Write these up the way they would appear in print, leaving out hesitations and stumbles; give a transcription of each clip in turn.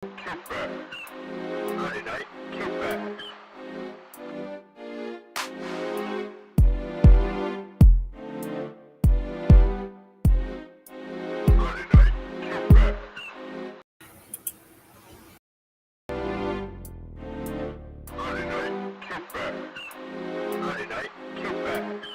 KitBash. Night KitBash. Night KitBash. Night KitBash. Night KitBash.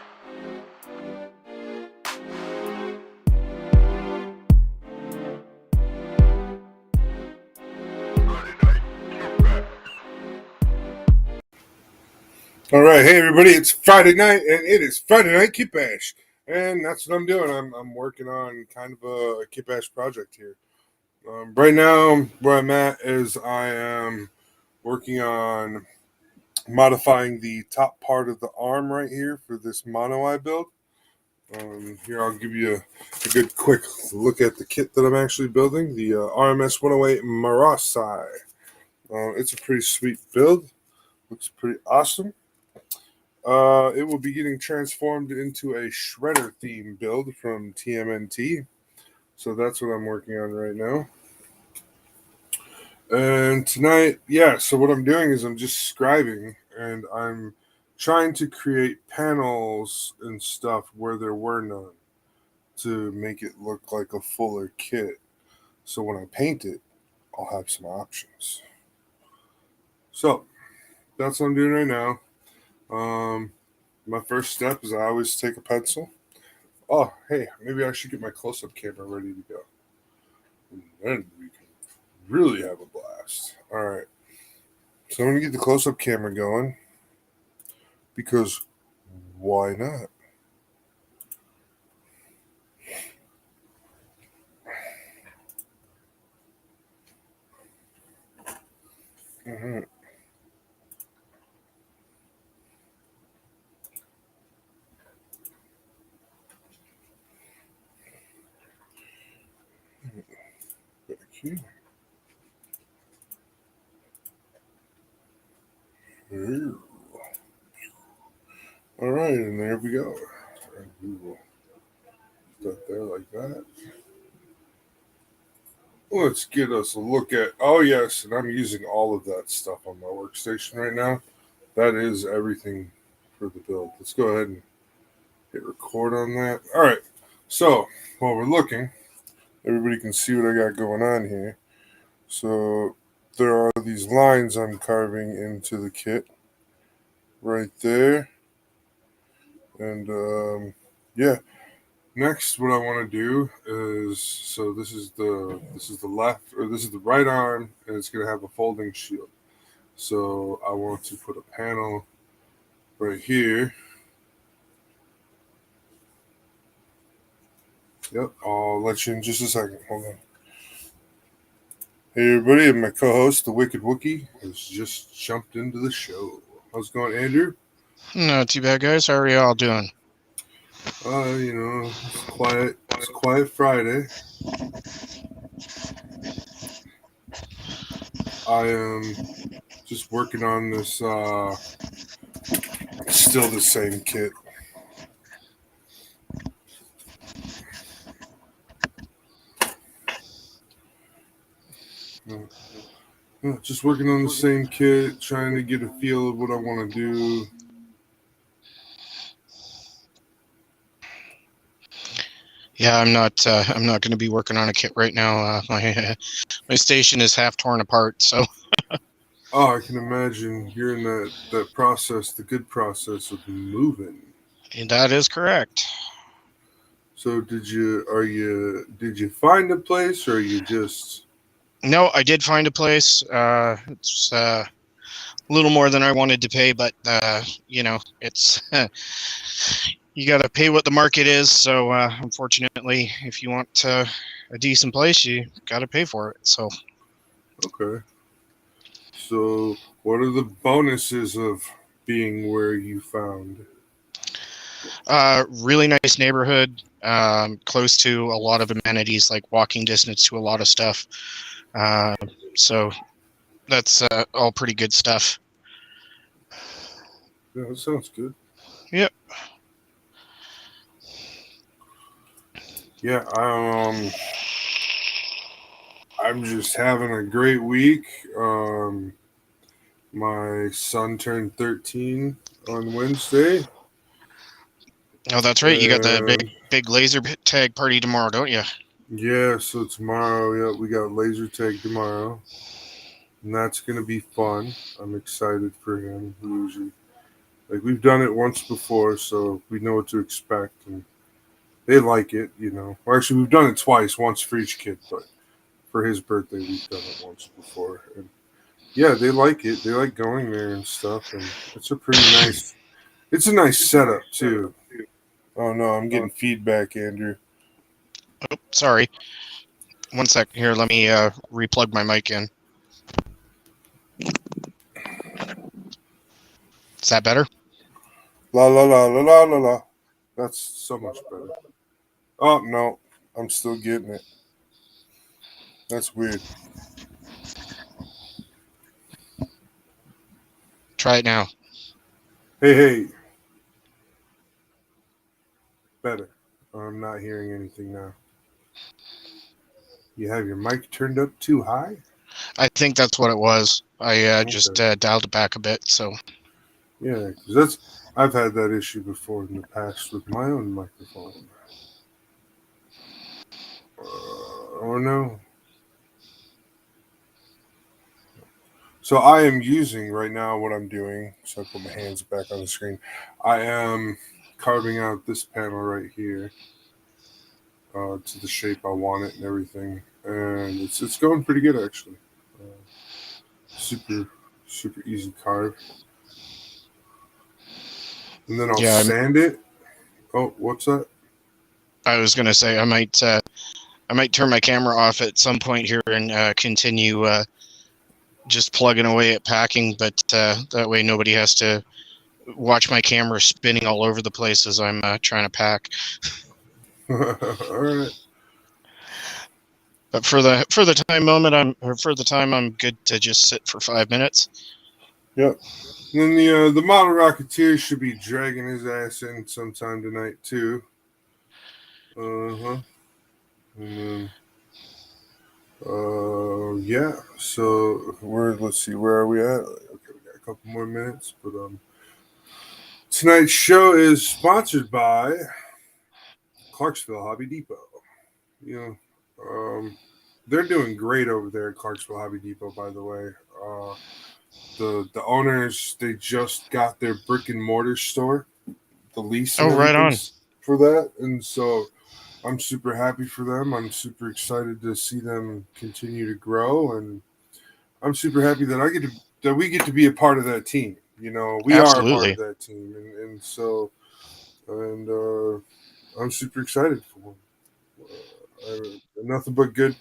All right, hey everybody! It's Friday night, and it is Friday Night KitBash, and that's what I'm doing. I'm working on kind of a KitBash project here. Right now, where I'm at is I am working on modifying the top part of the arm right here for this mono eye build. Here I'll give you a good quick look at the kit that I'm actually building, the RMS 108 Marasai. It's a pretty sweet build. Looks pretty awesome. It will be getting transformed into a shredder theme build from TMNT. So that's what I'm working on right now. And tonight, so what I'm doing is I'm just scribing, and I'm trying to create panels and stuff where there were none to make it look like a fuller kit. So when I paint it, I'll have some options. So that's what I'm doing right now. My first step is I always take a pencil. Oh, hey, maybe I should get my close-up camera ready to go. And then we can really have a blast. All right. So I'm going to get the close-up camera going because why not? Mm-hmm. Back here. Here. All right, and there we go. And we will put that there like that. Let's get us a look at, oh yes, and I'm using all of that stuff on my workstation right now. That is everything for the build. Let's go ahead and hit record on that. All right, so while we're looking, everybody can see what I got going on here. So there are these lines I'm carving into the kit right there. And next what I want to do is, so this is the left, or this is the right arm, and it's going to have a folding shield. So I want to put a panel right here. Yep, I'll let you in just a second. Hold on. Hey everybody, and my co-host, the Wicked Wookie, has just jumped into the show. How's it going, Andrew? Not too bad, guys. How are you all doing? It's quiet. It's quiet Friday. I am just working on this. Still the same kit. Just working on the same kit, trying to get a feel of what I want to do. Yeah, I'm not going to be working on a kit right now. My station is half torn apart, so. Oh, I can imagine you're in that process, the good process of moving. And that is correct. So did you find a place, or you just? No, I did find a place. It's a little more than I wanted to pay, but it's you got to pay what the market is. So unfortunately, if you want a decent place, you got to pay for it. So. Okay. So what are the bonuses of being where you found? Really nice neighborhood, close to a lot of amenities, like walking distance to a lot of stuff. So that's all pretty good stuff. Yeah, that sounds good. Yep. Yeah, I I'm just having a great week. My son turned 13 on Wednesday. Oh, that's right. You got the And big laser tag party tomorrow, don't you? yeah, so tomorrow, yeah, we got laser tag tomorrow. And that's going to be fun. I'm excited for him. Usually, like, we've done it once before, so we know what to expect. And they like it, you know. Well, actually, we've done it twice, once for each kid, but for his birthday, we've done it once before. And yeah, they like it. They like going there and stuff. And it's a pretty nice, it's a nice setup, too. Oh, no, I'm getting feedback, Andrew. Oh, sorry. One sec. Here, let me replug my mic in. Is that better? La la la la la la la. That's so much better. Oh, no, I'm still getting it. That's weird. Try it now. Hey. Better. I'm not hearing anything now. You have your mic turned up too high? I think that's what it was. I just dialed it back a bit. So Yeah, because I've had that issue before in the past with my own microphone. Oh no. So I am using right now what I'm doing. So I put my hands back on the screen. I am carving out this panel right here to the shape I want it and everything, and it's going pretty good actually. Super easy carve. And then I'll yeah, sand it. Oh, what's that? I was gonna say I might turn my camera off at some point here and continue just plugging away at packing, but that way nobody has to watch my camera spinning all over the place as I'm trying to pack. All right. But for the time I'm good to just sit for 5 minutes. Yep. And then the Model Rocketeer should be dragging his ass in sometime tonight too. And then yeah. So let's see, where are we at? Okay, we got a couple more minutes, but tonight's show is sponsored by Clarksville Hobby Depot. You know, they're doing great over there at Clarksville Hobby Depot, by the way. The owners, they just got their brick and mortar store, the lease and Right everything on. for that, and so I'm super happy for them. I'm super excited to see them continue to grow, and I'm super happy that we get to be a part of that team. You know, we are a part Absolutely. of that team, and so I'm super excited for them. Nothing but good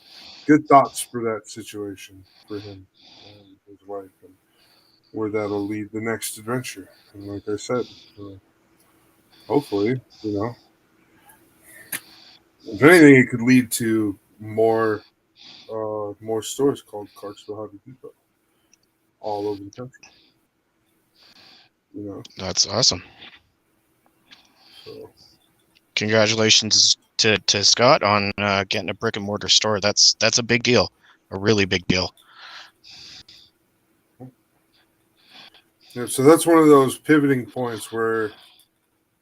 thoughts for that situation for him and his wife, and where that'll lead the next adventure. And like I said, hopefully, if anything, it could lead to more stores called Clarksville Hobby Depot all over the country. That's awesome. So Congratulations to Scott on getting a brick and mortar store. That's a big deal, a really big deal. yeah, so that's one of those pivoting points where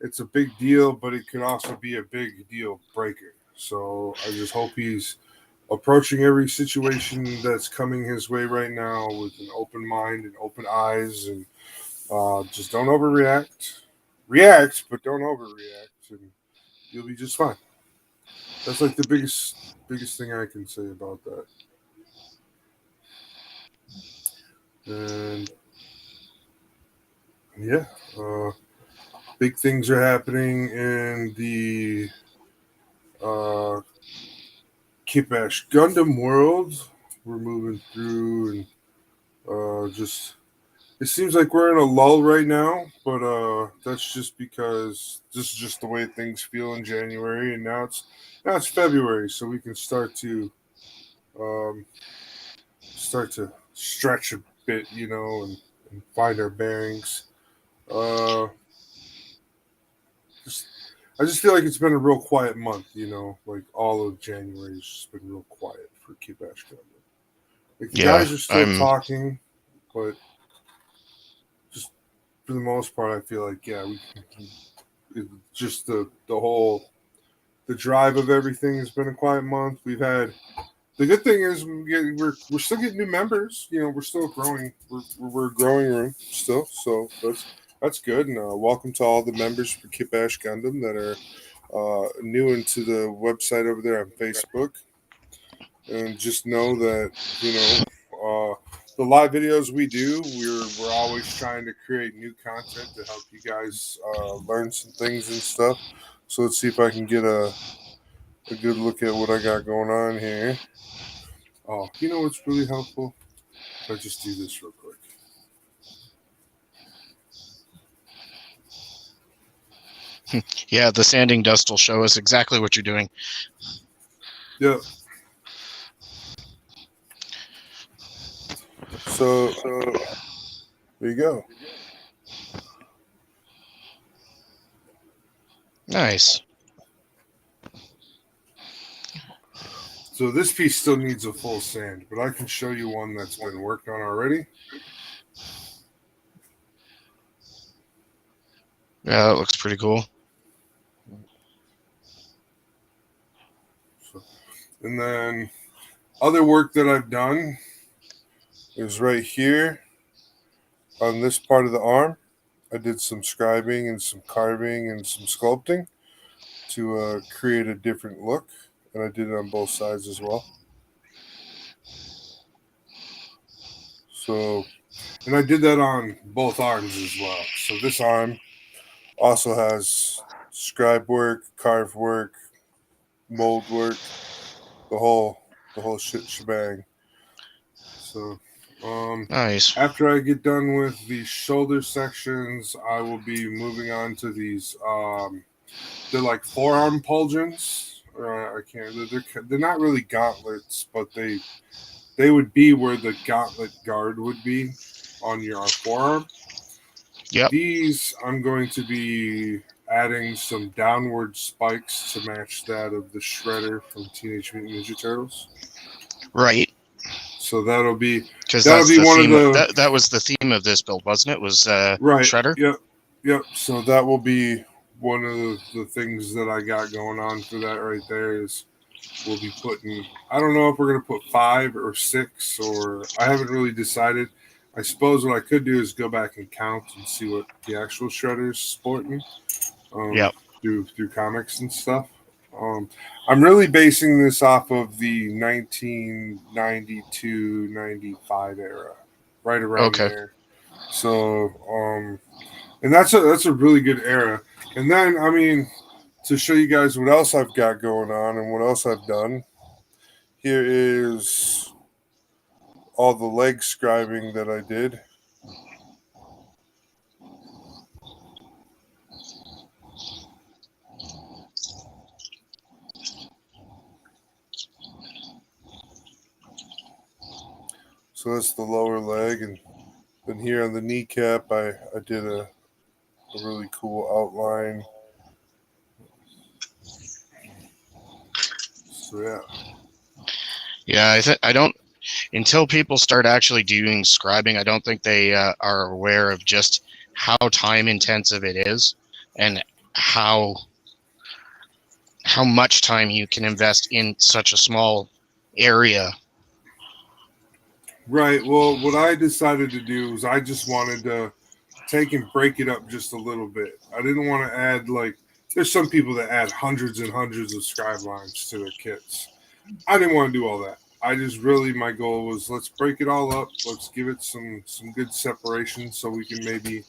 it's a big deal, but it could also be a big deal breaker. So I just hope he's approaching every situation that's coming his way right now with an open mind and open eyes, and just don't overreact. React, but don't overreact, and you'll be just fine. That's like the biggest thing I can say about that. And yeah, big things are happening in the KitBash Gundam world. We're moving through, and just it seems like we're in a lull right now, but that's just because this is just the way things feel in January, and now it's February, so we can start to stretch a bit, and find our bearings. Uh, I just feel like it's been a real quiet month, like all of January has just been real quiet for KitBash Gundam. Like the Yeah, guys are still talking, but just for the most part, I feel like just the whole the drive of everything has been a quiet month. We've had the good thing is we're still getting new members. You know, we're still growing. We're a growing room still, so that's good. And welcome to all the members for KitBash Gundam that are new into the website over there on Facebook. And just know that the live videos we do, we're always trying to create new content to help you guys learn some things and stuff. So let's see if I can get a good look at what I got going on here. Oh, you know what's really helpful? If I just do this real quick. Yeah, the sanding dust will show us exactly what you're doing. Yep. So there you go. Nice. So this piece still needs a full sand, but I can show you one that's been worked on already. Yeah, that looks pretty cool. And then other work that I've done is right here on this part of the arm. I did some scribing and some carving and some sculpting to create a different look, and I did it on both sides as well. So, and I did that on both arms as well. So this arm also has scribe work, carve work, mold work, the whole shebang. So, Nice. after I get done with the shoulder sections, I will be moving on to these. They're like forearm pauldrons. I can't. They're not really gauntlets, but they would be where the gauntlet guard would be on your forearm. Yep. These I'm going to be adding some downward spikes to match that of the Shredder from Teenage Mutant Ninja Turtles. Right. So that'll be because that'll be one theme, of the that was the theme of this build, wasn't it? Was right Shredder? Yep. So that will be one of the things that I got going on for that right there is we'll be putting. I don't know if we're gonna put 5 or 6 or I haven't really decided. I suppose what I could do is go back and count and see what the actual Shredder's sporting. Yep. Through comics and stuff. I'm really basing this off of the 1992-95 era, right around there. So, and that's a really good era. And then, I mean, to show you guys what else I've got going on and what else I've done, here is all the leg scribing that I did. So that's the lower leg, and then here on the kneecap, I did a really cool outline. So yeah. Yeah, I don't. Until people start actually doing scribing, I don't think they are aware of just how time intensive it is, and how much time you can invest in such a small area. Right. Well, what I decided to do was I just wanted to take and break it up just a little bit. I didn't want to add there's some people that add hundreds and hundreds of scribe lines to their kits. I didn't want to do all that. I just really, my goal was let's break it all up. Let's give it some good separation so we can maybe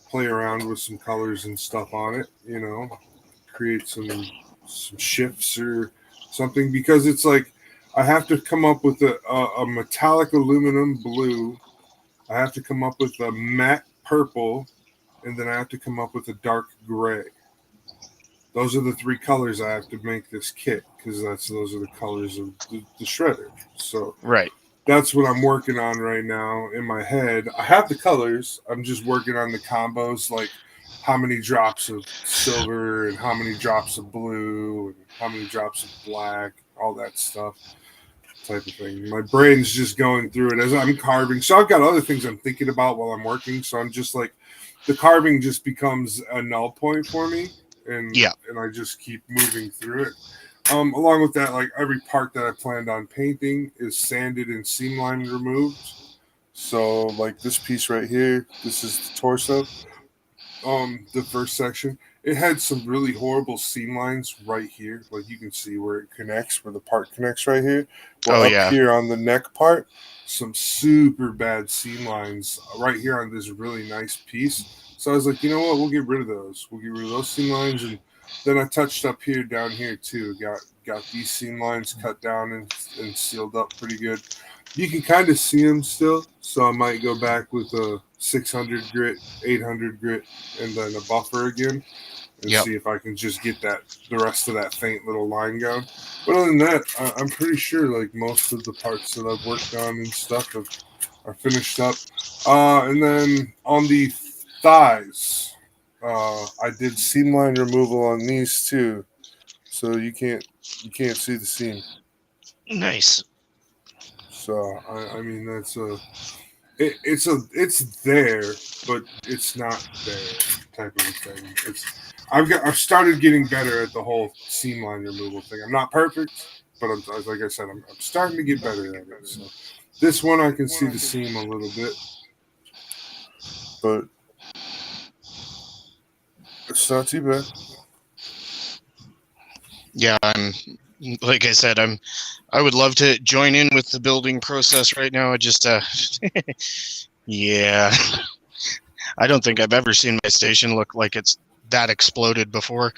play around with some colors and stuff on it, create some shifts or something, because it's like I have to come up with a metallic aluminum blue. I have to come up with a matte purple, and then I have to come up with a dark gray. Those are the 3 colors I have to make this kit, because those are the colors of the Shredder. So right. That's what I'm working on right now in my head. I have the colors. I'm just working on the combos, like how many drops of silver and how many drops of blue and how many drops of black, all that stuff. type of thing. My brain's just going through it as I'm carving. So I've got other things I'm thinking about while I'm working. So I'm just like, the carving just becomes a null point for me, and I just keep moving through it. Along with that, like every part that I planned on painting is sanded and seam line removed. So like this piece right here, this is the torso. The first section, it had some really horrible seam lines right here. Like you can see where it connects, where the part connects right here. Well, up here on the neck part, some super bad seam lines right here on this really nice piece. So I was like, you know what? We'll get rid of those. We'll get rid of those seam lines, and then I touched up here, down here too. Got these seam lines cut down and sealed up pretty good. You can kind of see them still, so I might go back with a 600 grit, 800 grit, and then a buffer again, and see if I can just get the rest of that faint little line going. But other than that, I'm pretty sure like most of the parts that I've worked on and stuff are finished up. And then on the thighs, I did seam line removal on these too, so you can't see the seam. Nice. So I mean that's it's there, but it's not there type of a thing. I've started getting better at the whole seam line removal thing. I'm not perfect, but like I said, I'm starting to get better at it. So this one I can see the seam a little bit, but it's not too bad. Yeah, like I said, I would love to join in with the building process right now. I just yeah. I don't think I've ever seen my station look like it's that exploded before.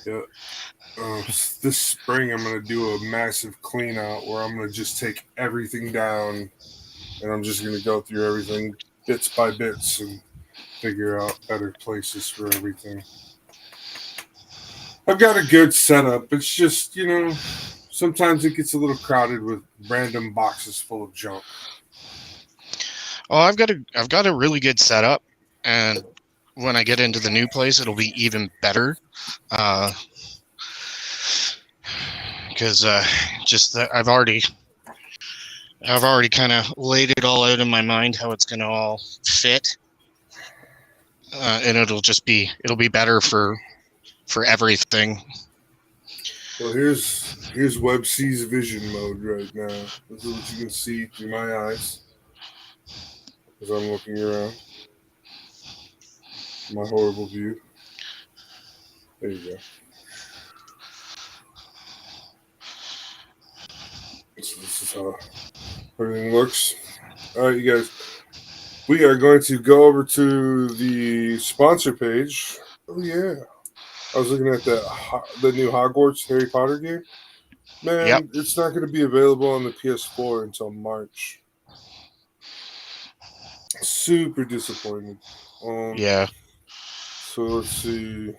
Yeah. This spring I'm going to do a massive clean out where I'm going to just take everything down, and I'm just going to go through everything bits by bits and figure out better places for everything. I've got a good setup. It's just, sometimes it gets a little crowded with random boxes full of junk. Oh, I've got a really good setup, and when I get into the new place, it'll be even better. Because I've already kind of laid it all out in my mind how it's gonna all fit, and it'll be better for everything. Well, here's Web C's vision mode right now. This is what you can see through my eyes as I'm looking around. My horrible view. There you go. So this is how everything looks. All right, you guys. We are going to go over to the sponsor page. Oh, yeah. I was looking at the new Hogwarts Harry Potter game. Man, It's not going to be available on the PS4 until March. Super disappointed. Yeah. So let's see.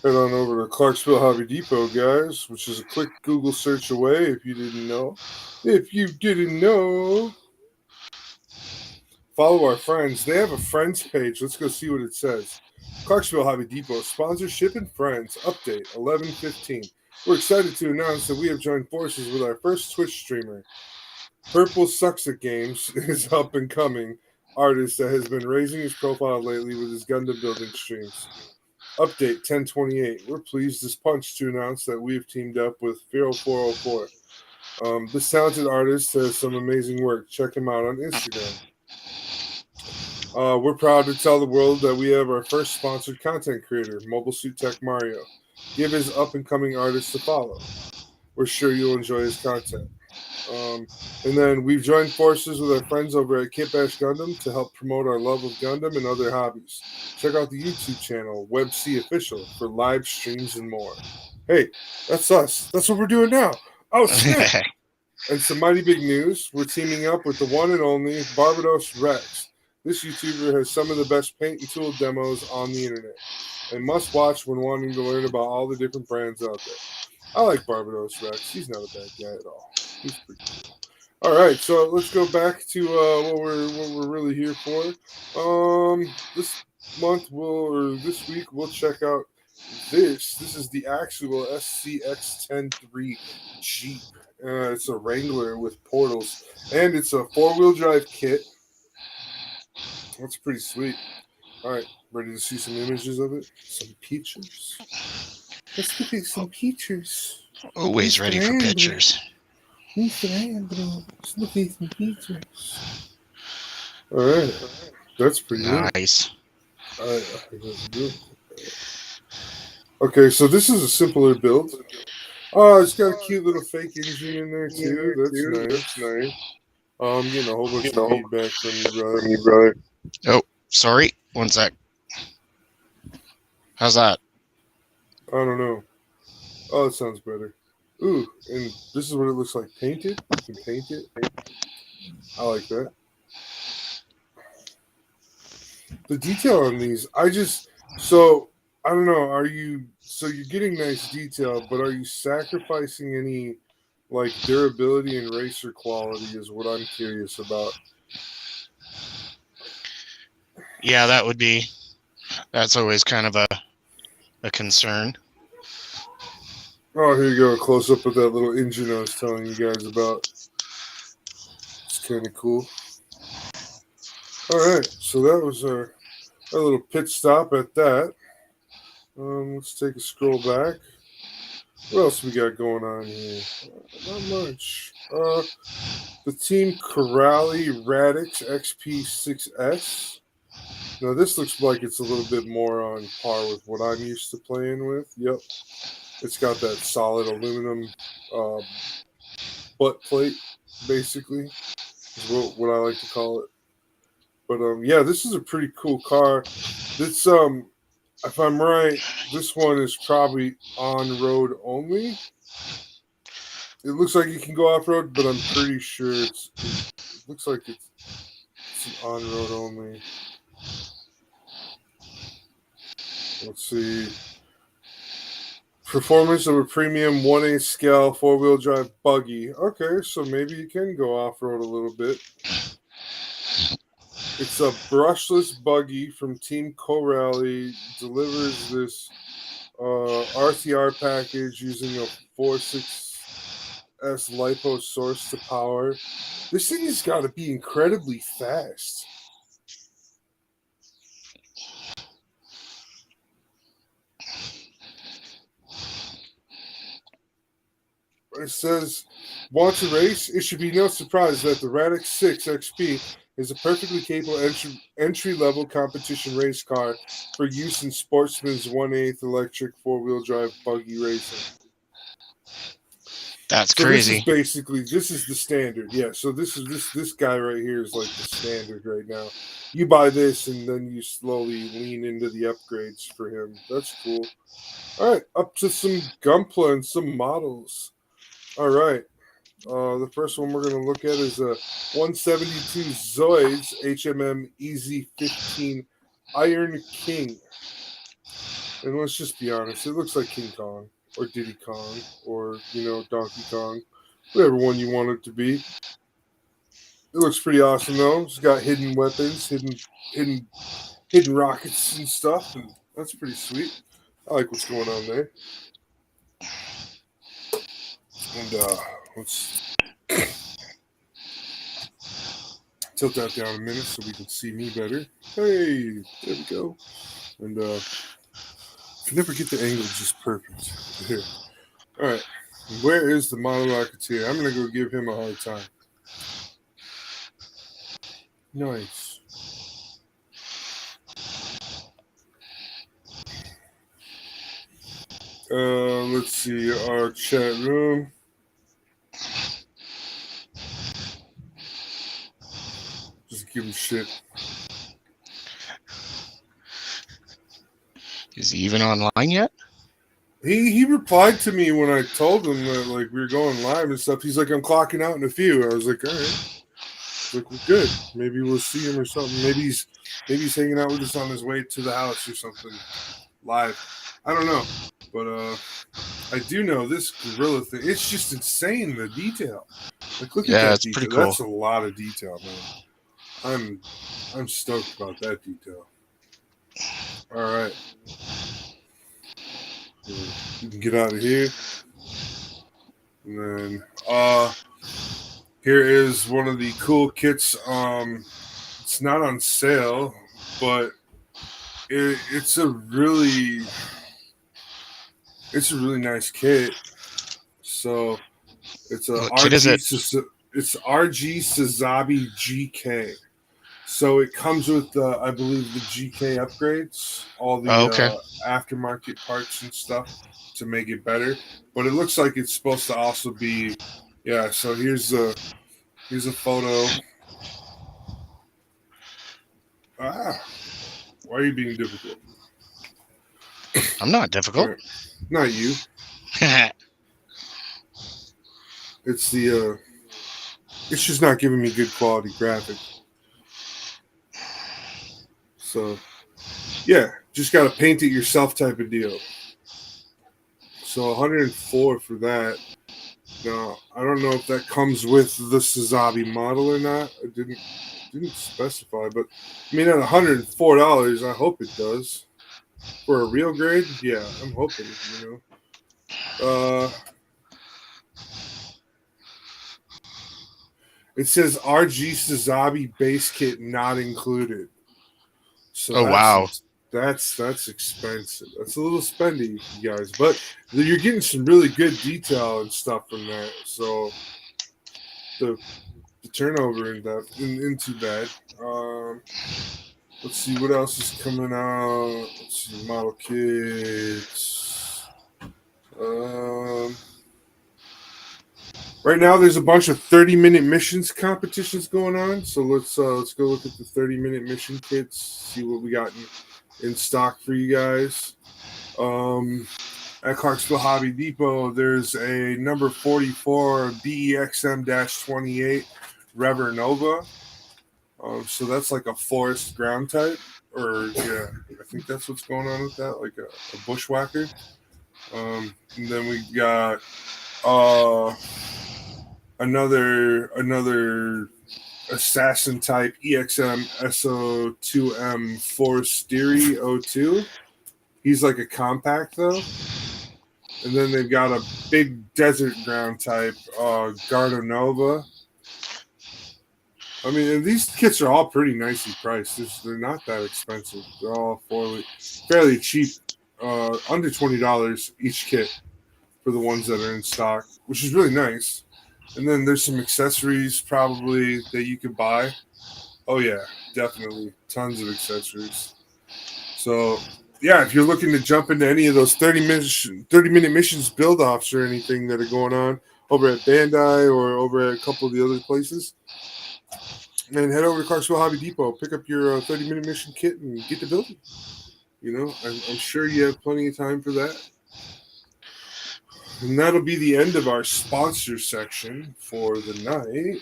Head on over to Clarksville Hobby Depot, guys, which is a quick Google search away if you didn't know. If you didn't know, follow our friends. They have a friends page. Let's go see what it says. Clarksville Hobby Depot, sponsorship and friends, update 11/15. We're excited to announce that we have joined forces with our first Twitch streamer. Purple Sucks at Games is up and coming artist that has been raising his profile lately with his Gundam building streams. Update 10/28. We're pleased as punch to announce that we have teamed up with 0404. This talented artist has some amazing work. Check him out on Instagram. We're proud to tell the world that we have our first sponsored content creator, Mobile Suit Tech Mario. Give his up-and-coming artists a follow. We're sure you'll enjoy his content. And then we've joined forces with our friends over at KitBash Gundam to help promote our love of Gundam and other hobbies. Check out the YouTube channel, WebC Official, for live streams and more. Hey, that's us. That's what we're doing now. Oh, snap. And some mighty big news. We're teaming up with the one and only Barbados Rex. This YouTuber has some of the best paint and tool demos on the internet, and must watch when wanting to learn about all the different brands out there. I like Barbados Rex. He's not a bad guy at all. He's pretty cool. All right, so let's go back to what we're really here for. This week we'll check out this is the actual SCX-10-3 Jeep. It's a Wrangler with portals, and it's a 4-wheel drive kit. That's pretty sweet. All right, ready to see some images of it? Some pictures. Let's look at some pictures. Always ready for pictures. Mr. Ambrose, let's look at some pictures. All right, that's pretty neat. Nice. Okay, so this is a simpler build. Oh, it's got a cute little fake engine in there too. That's nice. I'm getting a whole bunch of feedback from you, brother. Oh, sorry. One sec. How's that? I don't know. Oh, it sounds better. Ooh, and this is what it looks like painted. You can paint it. I like that. The detail on these, I don't know, you're getting nice detail, but are you sacrificing any like durability and racer quality is what I'm curious about. Yeah, that's always kind of a concern. Oh, here you go, a close up of that little engine I was telling you guys about. It's kind of cool. All right, so that was our little pit stop at that. Let's take a scroll back. What else we got going on here? Not much. The Team Corrali Radix XP6S. Now this looks like it's a little bit more on par with what I'm used to playing with. Yep. It's got that solid aluminum butt plate, basically, is what I like to call it. But yeah, this is a pretty cool car. It's if I'm right, this one is probably on road only. It looks like you can go off road, but I'm pretty sure it looks like it's on road only. Let's see. Performance of a premium 1/8 scale 4-wheel drive buggy. Okay, so maybe you can go off road a little bit. It's a brushless buggy from Team Corrali. Delivers this RTR package using a 4.6S LiPo source to power. This thing has got to be incredibly fast. It says, want to race? It should be no surprise that the Radix 6 XP is a perfectly capable entry-level competition race car for use in Sportsman's 1/8 electric 4-wheel drive buggy racing. That's crazy. This is the standard. Yeah, so this guy right here is like the standard right now. You buy this and then you slowly lean into the upgrades for him. That's cool. All right, up to some Gunpla and some models. All right. The first one we're going to look at is a 172 Zoids HMM EZ15 Iron King. And let's just be honest, it looks like King Kong or Diddy Kong or, Donkey Kong, whatever one you want it to be. It looks pretty awesome, though. It's got hidden weapons, hidden rockets and stuff, and that's pretty sweet. I like what's going on there. And let's tilt that down a minute so we can see me better. Hey, there we go. And I can never get the angle just perfect. Here. All right. Where is the Model Rocketeer? I'm going to go give him a hard time. Nice. Let's see our chat room. Just give him shit. Is he even online yet? He replied to me when I told him that like we were going live and stuff. He's like, I'm clocking out in a few. I was like, all right. Like, we're good. Maybe we'll see him or something. Maybe he's hanging out with us on his way to the house or something live. I don't know. But I do know this gorilla thing. It's just insane, the detail. Like, look at that it's detail. pretty cool. That's a lot of detail, man. I'm stoked about that detail. All right. You can get out of here. And then here is one of the cool kits. It's not on sale, but it's a really nice kit. So it's a What kit is it? It's RG Sazabi GK. So it comes with I believe the GK upgrades, all the Okay. aftermarket parts and stuff to make it better. But it looks like it's supposed to also be, yeah. So here's a photo. Why are you being difficult? I'm not difficult. Right. Not you. It's the it's just not giving me good quality graphic. So yeah, just gotta paint it yourself type of deal. So 104 for that. Now I don't know if that comes with the Sazabi model or not. I didn't specify, but I mean at $104, I hope it does. For a real grade, yeah, I'm hoping, It says RG Sazabi base kit not included. So Oh, wow. That's expensive. That's a little spendy, you guys, but you're getting some really good detail and stuff from that. So the turnover into that. Let's see what else is coming out. Let's see model kits. Right now, there's a bunch of 30-minute missions competitions going on. So let's go look at the 30-minute mission kits. See what we got in stock for you guys. At Clarksville Hobby Depot, there's a number 44 BEXM-28 Rever Nova. So that's like a forest ground type, or yeah, I think that's what's going on with that, like a bushwhacker. And then we got another assassin type EXM SO2M Forestieri 02. He's like a compact though. And then they've got a big desert ground type Gardo Nova. I mean, and these kits are all pretty nicely priced. They're not that expensive. They're all fairly cheap, under $20 each kit for the ones that are in stock, which is really nice. And then there's some accessories probably that you could buy. Oh yeah, definitely. Tons of accessories. So yeah, if you're looking to jump into any of those 30-minute missions build-offs or anything that are going on over at Bandai or over at a couple of the other places, and head over to Clarksville Hobby Depot, pick up your 30-minute mission kit and get to building. I'm sure you have plenty of time for that. And that'll be the end of our sponsor section for the night.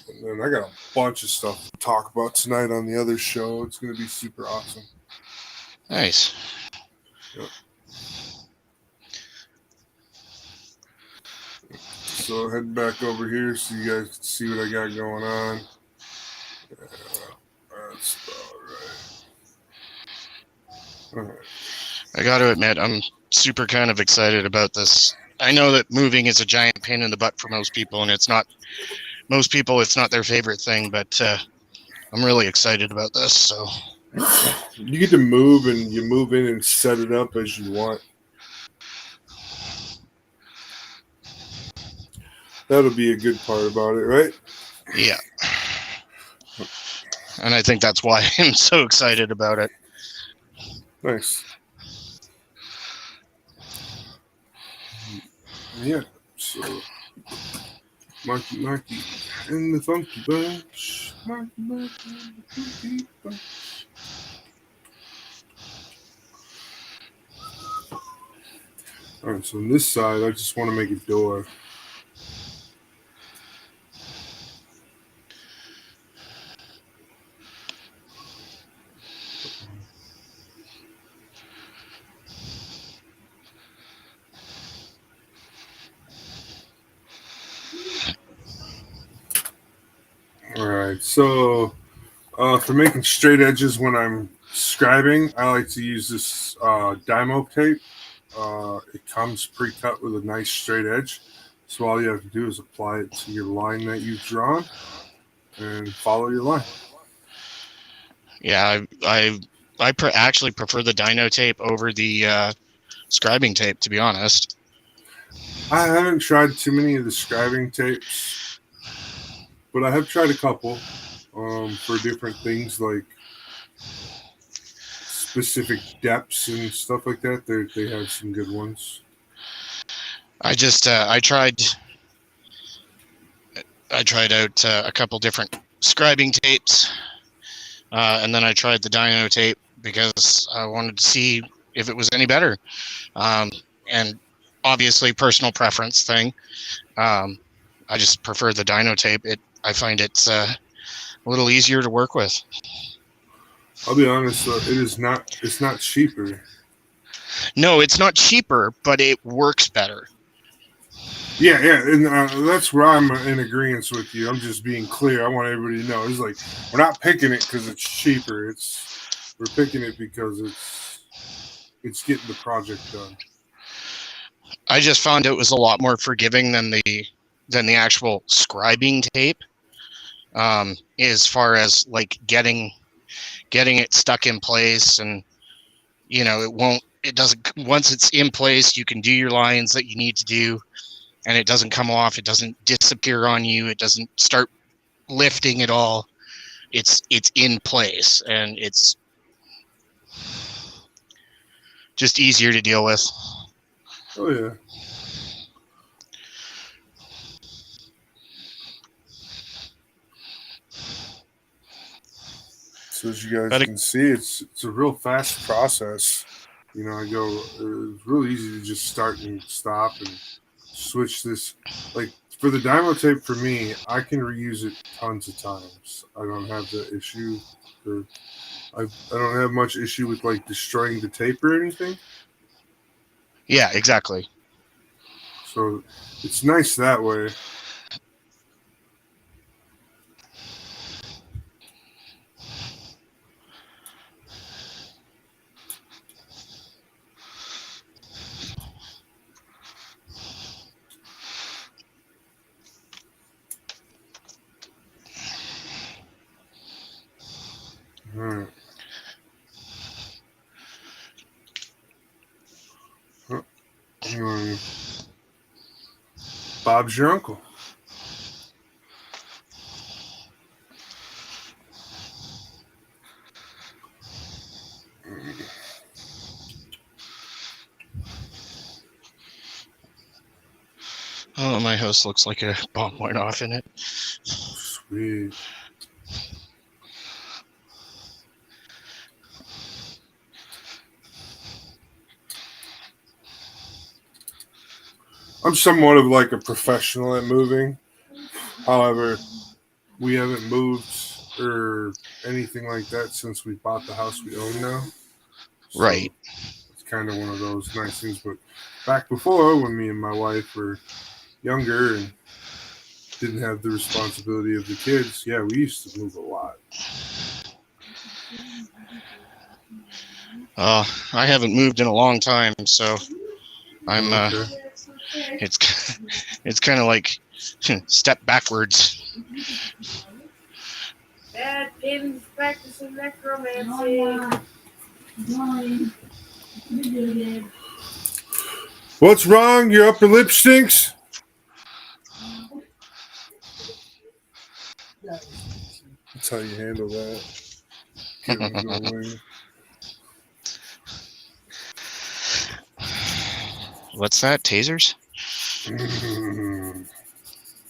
And then I got a bunch of stuff to talk about tonight on the other show. It's going to be super awesome. Nice. Yep. So head back over here so you guys can see what I got going on. Yeah, that's about right. All right. I got to admit, I'm super kind of excited about this. I know that moving is a giant pain in the butt for most people, and it's not their favorite thing, but I'm really excited about this. So you get to move, and you move in and set it up as you want. That'll be a good part about it, right? Yeah. And I think that's why I'm so excited about it. Nice. Yeah, so Marky and the Funky Bunch. Marky and the Funky Bunch. Alright, so on this side, I just want to make a door. Alright, so for making straight edges when I'm scribing, I like to use this Dymo tape. It comes pre-cut with a nice straight edge. So all you have to do is apply it to your line that you've drawn and follow your line. Yeah, I actually prefer the dyno tape over the scribing tape, to be honest. I haven't tried too many of the scribing tapes, but I have tried a couple for different things like specific depths and stuff like that. They have some good ones. I just I tried out a couple different scribing tapes, and then I tried the dyno tape because I wanted to see if it was any better, and obviously personal preference thing. I just prefer the dyno tape. I find it's a little easier to work with. I'll be honest, though, it's not cheaper. No, it's not cheaper, but it works better. Yeah, and that's where I'm in agreement with you. I'm just being clear. I want everybody to know. It's like we're not picking it because it's cheaper. We're picking it because it's getting the project done. I just found it was a lot more forgiving than the actual scribing tape, as far as like getting it stuck in place, and it doesn't, once it's in place, you can do your lines that you need to do, and it doesn't come off, it doesn't disappear on you, it doesn't start lifting at all. It's in place, and it's just easier to deal with. Oh yeah. So as you guys can see, it's a real fast process. It's real easy to just start and stop and switch this. Like for the Dymo tape, for me, I can reuse it tons of times. I don't have the issue. I don't have much issue with like destroying the tape or anything. Yeah, exactly. So it's nice that way. All right. Bob's your uncle. Oh, my house looks like a bomb went off in it. Sweet. I'm somewhat of like a professional at moving. However, we haven't moved or anything like that since we bought the house we own now. So right. It's kind of one of those nice things. But back before, when me and my wife were younger and didn't have the responsibility of the kids, yeah, we used to move a lot. I haven't moved in a long time, so I'm Okay. it's kind of like step backwards. Dad, David's practicing necromancy. What's wrong? Your upper lip stinks? That's how you handle that. Get them going. What's that? Tasers?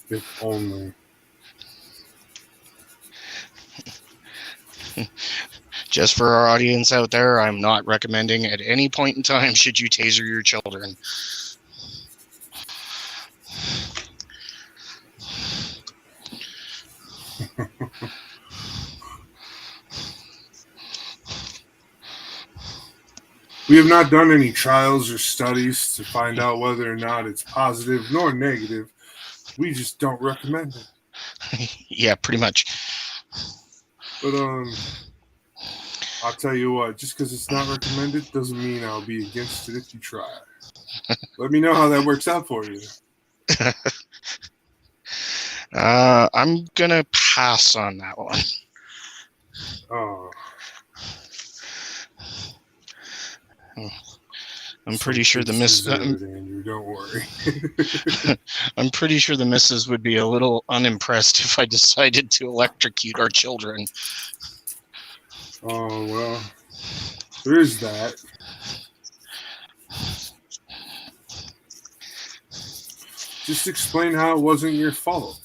If only. Just for our audience out there, I'm not recommending at any point in time should you taser your children. We have not done any trials or studies to find out whether or not it's positive nor negative. We just don't recommend it. Yeah, pretty much. But I'll tell you what, just because it's not recommended doesn't mean I'll be against it if you try. Let me know how that works out for you. I'm gonna pass on that one. Oh, I'm pretty sure the miss. Andrew, don't worry. I'm pretty sure the missus would be a little unimpressed if I decided to electrocute our children. Oh well, there is that. Just explain how it wasn't your fault.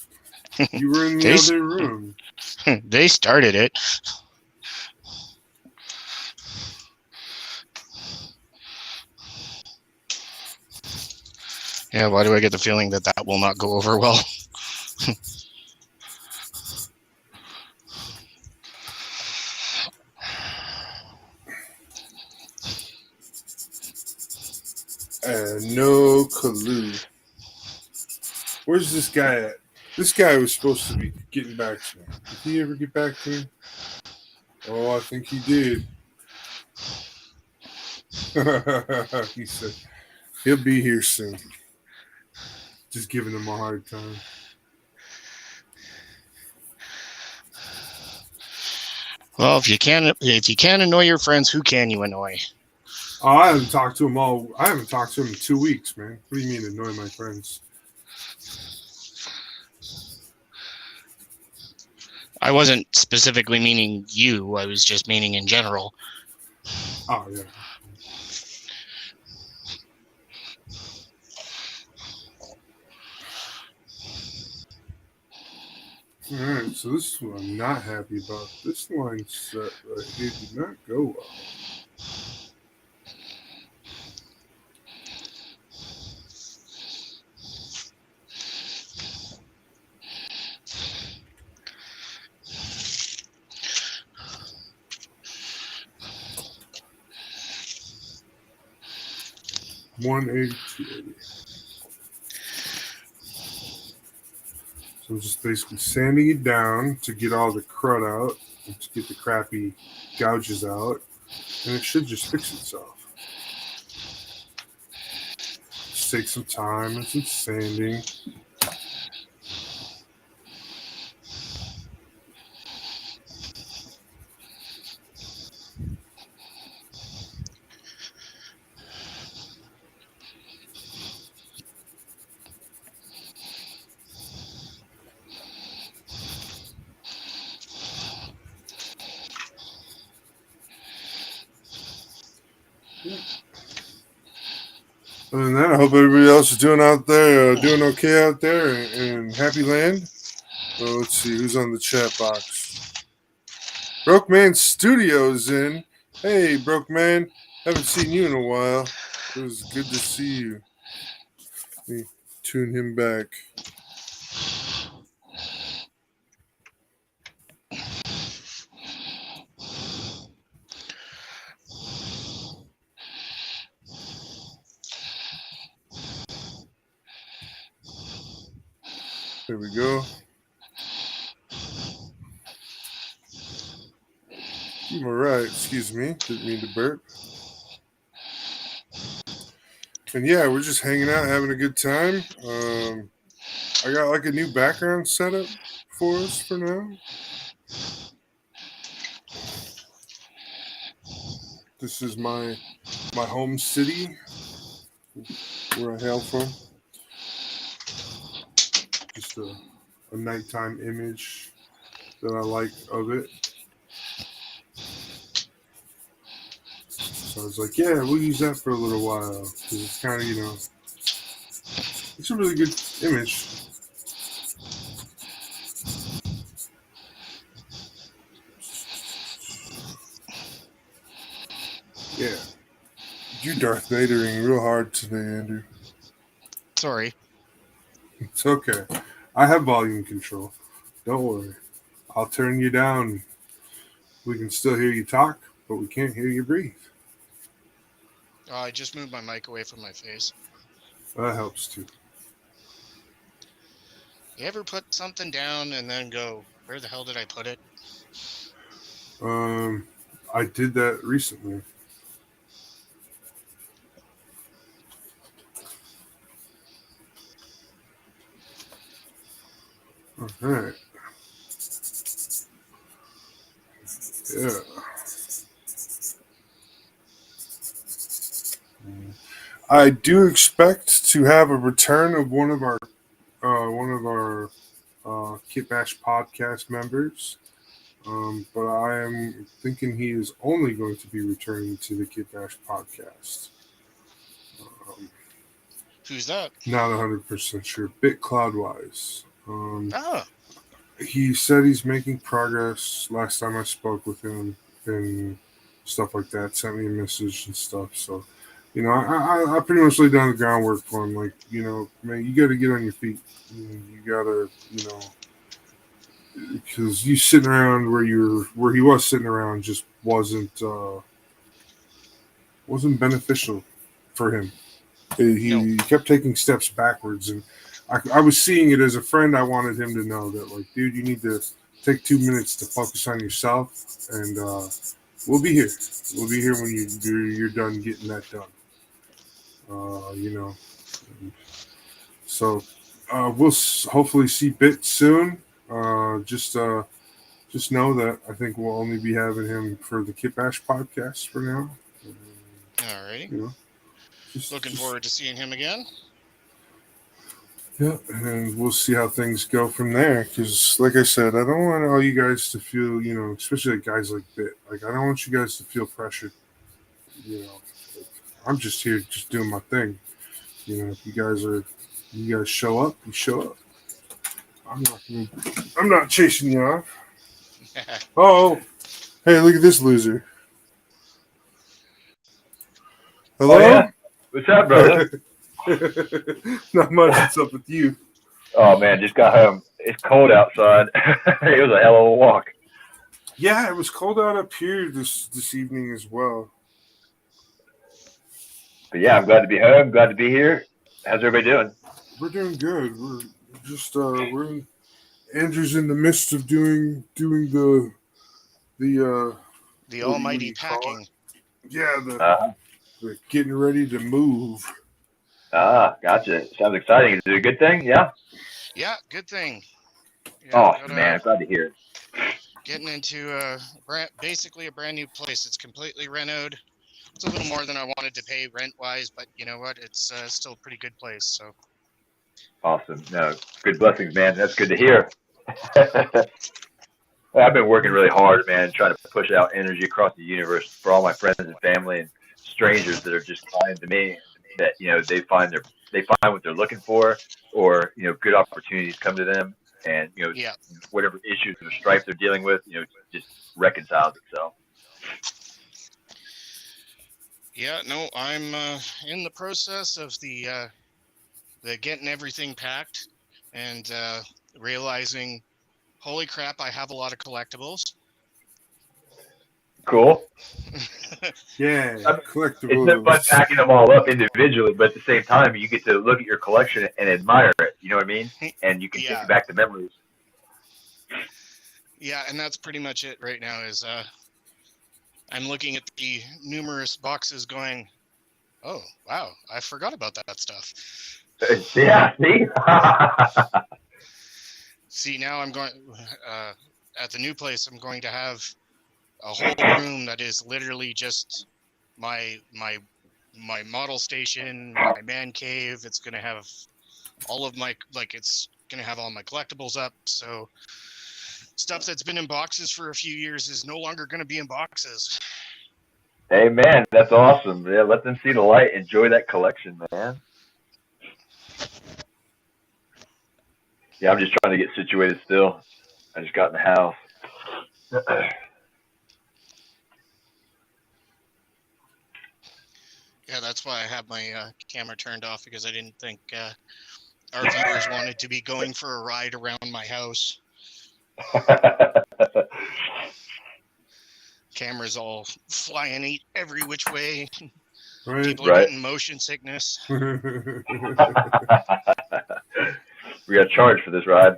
You were in the other room. They started it. Yeah, why do I get the feeling that that will not go over well? No clue. Where's this guy at? This guy was supposed to be getting back to me. Did he ever get back to me? Oh, I think he did. He said he'll be here soon. Just giving him a hard time. Well, if you can't annoy your friends, who can you annoy? Oh, I haven't talked to him in 2 weeks, man. What do you mean annoy my friends? I wasn't specifically meaning you. I was just meaning in general. Oh, yeah. All right, so this is what I'm not happy about. This line set right here did not go well. $182.80. So I'm just basically sanding it down to get all the crud out and to get the crappy gouges out, and it should just fix itself. Just take some time and some sanding. Other than that, I hope everybody else is doing okay out there in Happy Land. Well, let's see who's on the chat box. Broke Man Studios in. Hey, Broke Man, haven't seen you in a while. It was good to see you. Let me tune him back. There we go. I'm all right. Excuse me. Didn't mean to burp. And yeah, we're just hanging out, having a good time. I got like a new background setup for us for now. This is my home city, where I hail from. Just a nighttime image that I like of it. So I was like, yeah, we'll use that for a little while. Because it's kind of, it's a really good image. Yeah. You Darth Vadering real hard today, Andrew. Sorry. It's okay. I have volume control. Don't worry. I'll turn you down. We can still hear you talk, but we can't hear you breathe. I just moved my mic away from my face. That helps too. You ever put something down and then go, where the hell did I put it? I did that recently. All right. Yeah. I do expect to have a return of one of our KitBash podcast members. But I am thinking he is only going to be returning to the KitBash podcast. Who's that? Not 100% sure. Bit Cloudwise. Oh, He said he's making progress. Last time I spoke with him and stuff like that, sent me a message and stuff. So, I pretty much laid down the groundwork for him. Like, man, you got to get on your feet. You got to, because you sitting around where he was sitting around just wasn't beneficial for him. He kept taking steps backwards, and I was seeing it as a friend. I wanted him to know that, like, dude, you need to take 2 minutes to focus on yourself, and we'll be here. We'll be here when you're done getting that done. So we'll hopefully see Bit soon. Just know that I think we'll only be having him for the KitBash podcast for now. alrighty. Looking forward to seeing him again. Yeah, and we'll see how things go from there. Because, like I said, I don't want all you guys to feel, especially like guys like Bit. Like, I don't want you guys to feel pressured. I'm just here, just doing my thing. If you guys show up, you show up. I'm not chasing you off. Oh, hey, look at this loser. Hello? Oh, yeah. What's up, brother? Not much. What's up with you? Oh, man, just got home. It's cold outside. It was a hell of a walk. Yeah, it was cold out up here this evening as well. But, yeah, I'm glad to be home. Glad to be here. How's everybody doing? We're doing good. We're just Andrew's in the midst of doing the almighty packing. Yeah, the getting ready to move. Gotcha. Sounds exciting. Is it a good thing? Yeah? Yeah, good thing. Yeah, man, I'm glad to hear it. Getting into basically a brand new place. It's completely renoed. It's a little more than I wanted to pay rent-wise, but you know what? It's still a pretty good place. So. Awesome. No, good blessings, man. That's good to hear. I've been working really hard, man, trying to push out energy across the universe for all my friends and family and strangers that are just kind to me. That they find what they're looking for, or good opportunities come to them, and whatever issues or strife they're dealing with, just reconciles itself. Yeah, no, I'm in the process of the getting everything packed and realizing, holy crap, I have a lot of collectibles. Cool. Yeah, collectibles. It's not fun packing them all up individually, but at the same time, you get to look at your collection and admire it. You know what I mean? And you can take back the memories. Yeah, and that's pretty much it right now. Is I'm looking at the numerous boxes, going, "Oh, wow, I forgot about that stuff." Yeah. See. See, now I'm going at the new place. I'm going to have a whole room that is literally just my model station, my man cave. It's going to have all of my, it's going to have all my collectibles up. So stuff that's been in boxes for a few years is no longer going to be in boxes. Hey, man, that's awesome. Yeah, let them see the light. Enjoy that collection, man. Yeah, I'm just trying to get situated still. I just got in the house. Yeah, that's why I have my camera turned off, because I didn't think our viewers wanted to be going for a ride around my house. Cameras all flying every which way. Right. People are getting motion sickness. We got charged for this ride.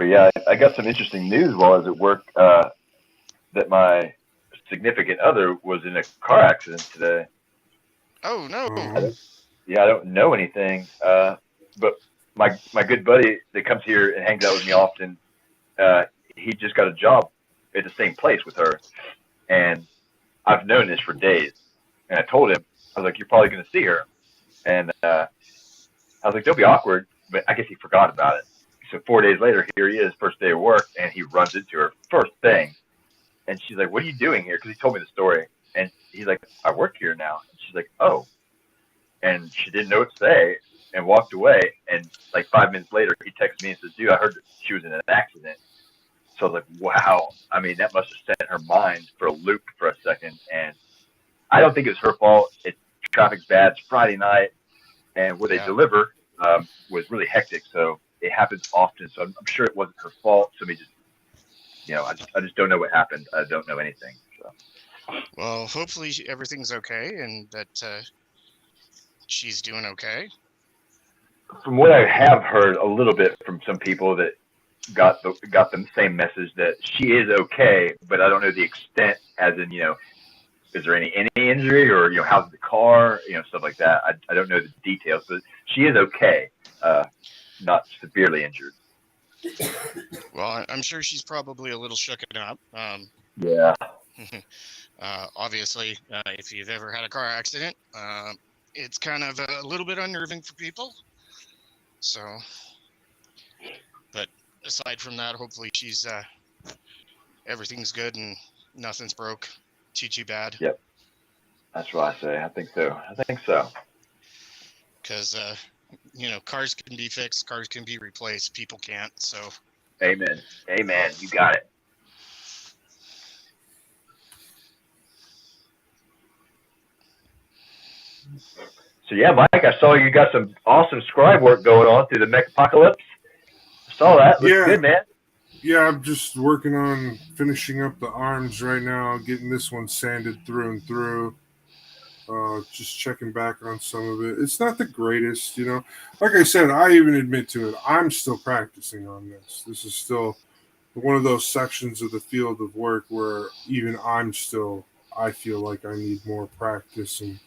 But yeah, I got some interesting news while I was at work. That my significant other was in a car accident today. Oh no. Oh, I don't know anything. But my good buddy that comes here and hangs out with me often, uh, he just got a job at the same place with her, and I've known this for days. And I told him, I was like, "You're probably going to see her," and I was like, "Don't be awkward," but I guess he forgot about it. So 4 days later, here he is, first day of work, and he runs into her first thing, and she's like, "What are you doing here?" Because he told me the story, and he's like, "I work here now." And she's like, "Oh," and she didn't know what to say and walked away. And like 5 minutes later, he texts me and says, "Dude, I heard that she was in an accident." So I was like, "Wow." I mean, that must have sent her mind for a loop for a second. And I don't think it was her fault. Traffic's bad. It's Friday night, and where they Yeah. deliver was really hectic. So it happens often. So I'm sure it wasn't her fault. Somebody just, I just don't know what happened. I don't know anything. So. Well, hopefully everything's okay and that she's doing okay. From what I have heard a little bit from some people that got the same message that she is okay, but I don't know the extent. As in, is there any injury, or how's the car, stuff like that. I don't know the details, but she is okay, not severely injured. Well, I'm sure she's probably a little shooken up. Yeah. Obviously, if you've ever had a car accident, it's kind of a little bit unnerving for people. So, but aside from that, hopefully she's everything's good and nothing's broke too bad. Yep. That's what I say. I think so. Because cars can be fixed, cars can be replaced, people can't. So. Amen. You got it. So yeah, Mike, I saw you got some awesome scribe work going on through the mech apocalypse. I saw that. Looks good, man. Yeah, I'm just working on finishing up the arms right now, getting this one sanded through and through. Just checking back on some of it. It's not the greatest, Like I said, I even admit to it. I'm still practicing on this. This is still one of those sections of the field of work where even I feel like I need more practice and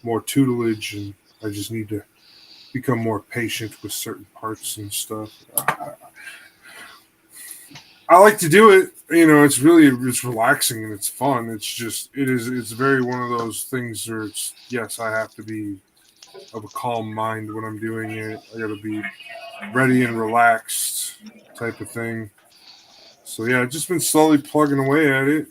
more tutelage, and I just need to become more patient with certain parts and stuff. I like to do it. It's relaxing and it's fun. It's very one of those things where yes, I have to be of a calm mind when I'm doing it. I got to be ready and relaxed type of thing. So yeah, I've just been slowly plugging away at it.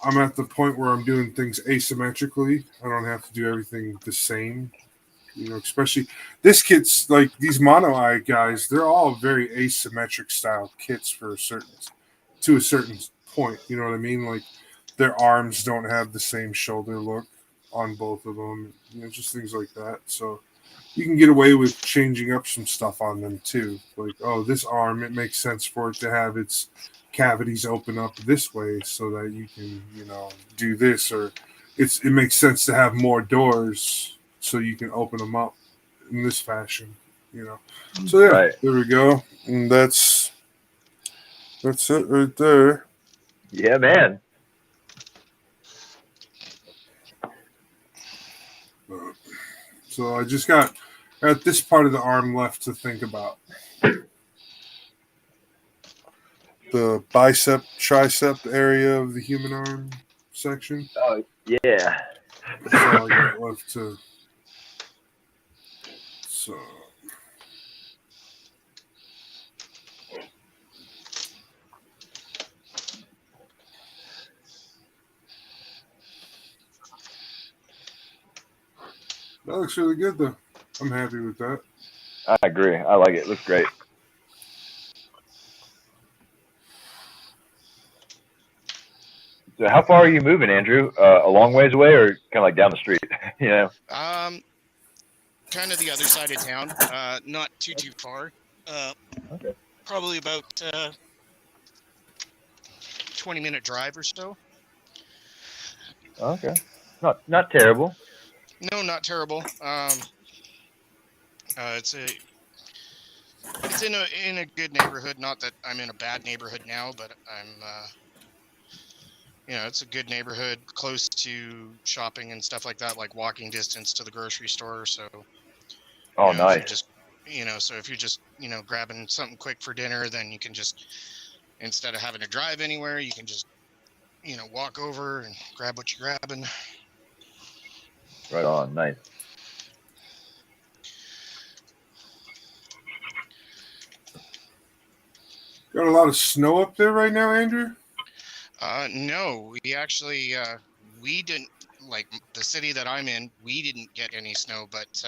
I'm at the point where I'm doing things asymmetrically. I don't have to do everything the same. Especially this kit's like these mono eye guys, they're all very asymmetric style kits to a certain point. You know what I mean? Like their arms don't have the same shoulder look on both of them. Just things like that. So you can get away with changing up some stuff on them too. Like, oh, this arm, it makes sense for it to have its cavities open up this way so that you can, do this, or it makes sense to have more doors so you can open them up in this fashion, So yeah, Right. There we go. And that's it right there. Yeah, man. So I just got at this part of the arm left to think about. The bicep, tricep area of the human arm section. Oh, yeah. That's all I got left to. So. That looks really good, though. I'm happy with that. I agree. I like it. It looks great. So how far are you moving, Andrew? A long ways away, or kind of like down the street? Kind of the other side of town. Not too far. Okay. Probably about 20-minute drive or so. Okay. Not terrible. No, not terrible. It's It's in a good neighborhood. Not that I'm in a bad neighborhood now, but I'm it's a good neighborhood, close to shopping and stuff like that, like walking distance to the grocery store. So Oh, if you're nice. just so if you're just grabbing something quick for dinner, then you can just, instead of having to drive anywhere, you can just walk over and grab what you're grabbing. Right on. Nice. Got a lot of snow up there right now, Andrew? No, we actually we didn't, like the city that I'm in, we didn't get any snow, but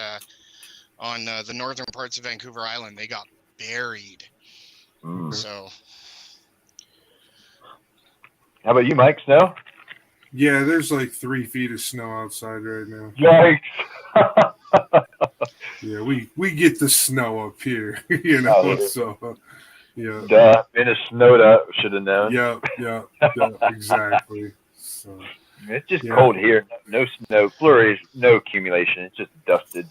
on the northern parts of Vancouver Island, they got buried. So how about you, Mike? Snow? Yeah, there's like 3 feet of snow outside right now. Yikes. Yeah, we get the snow up here, so yeah. Duh. Been a snowed up. Should have known. Yeah, exactly. So it's just cold here. No snow. Flurries. No accumulation. It's just dusted.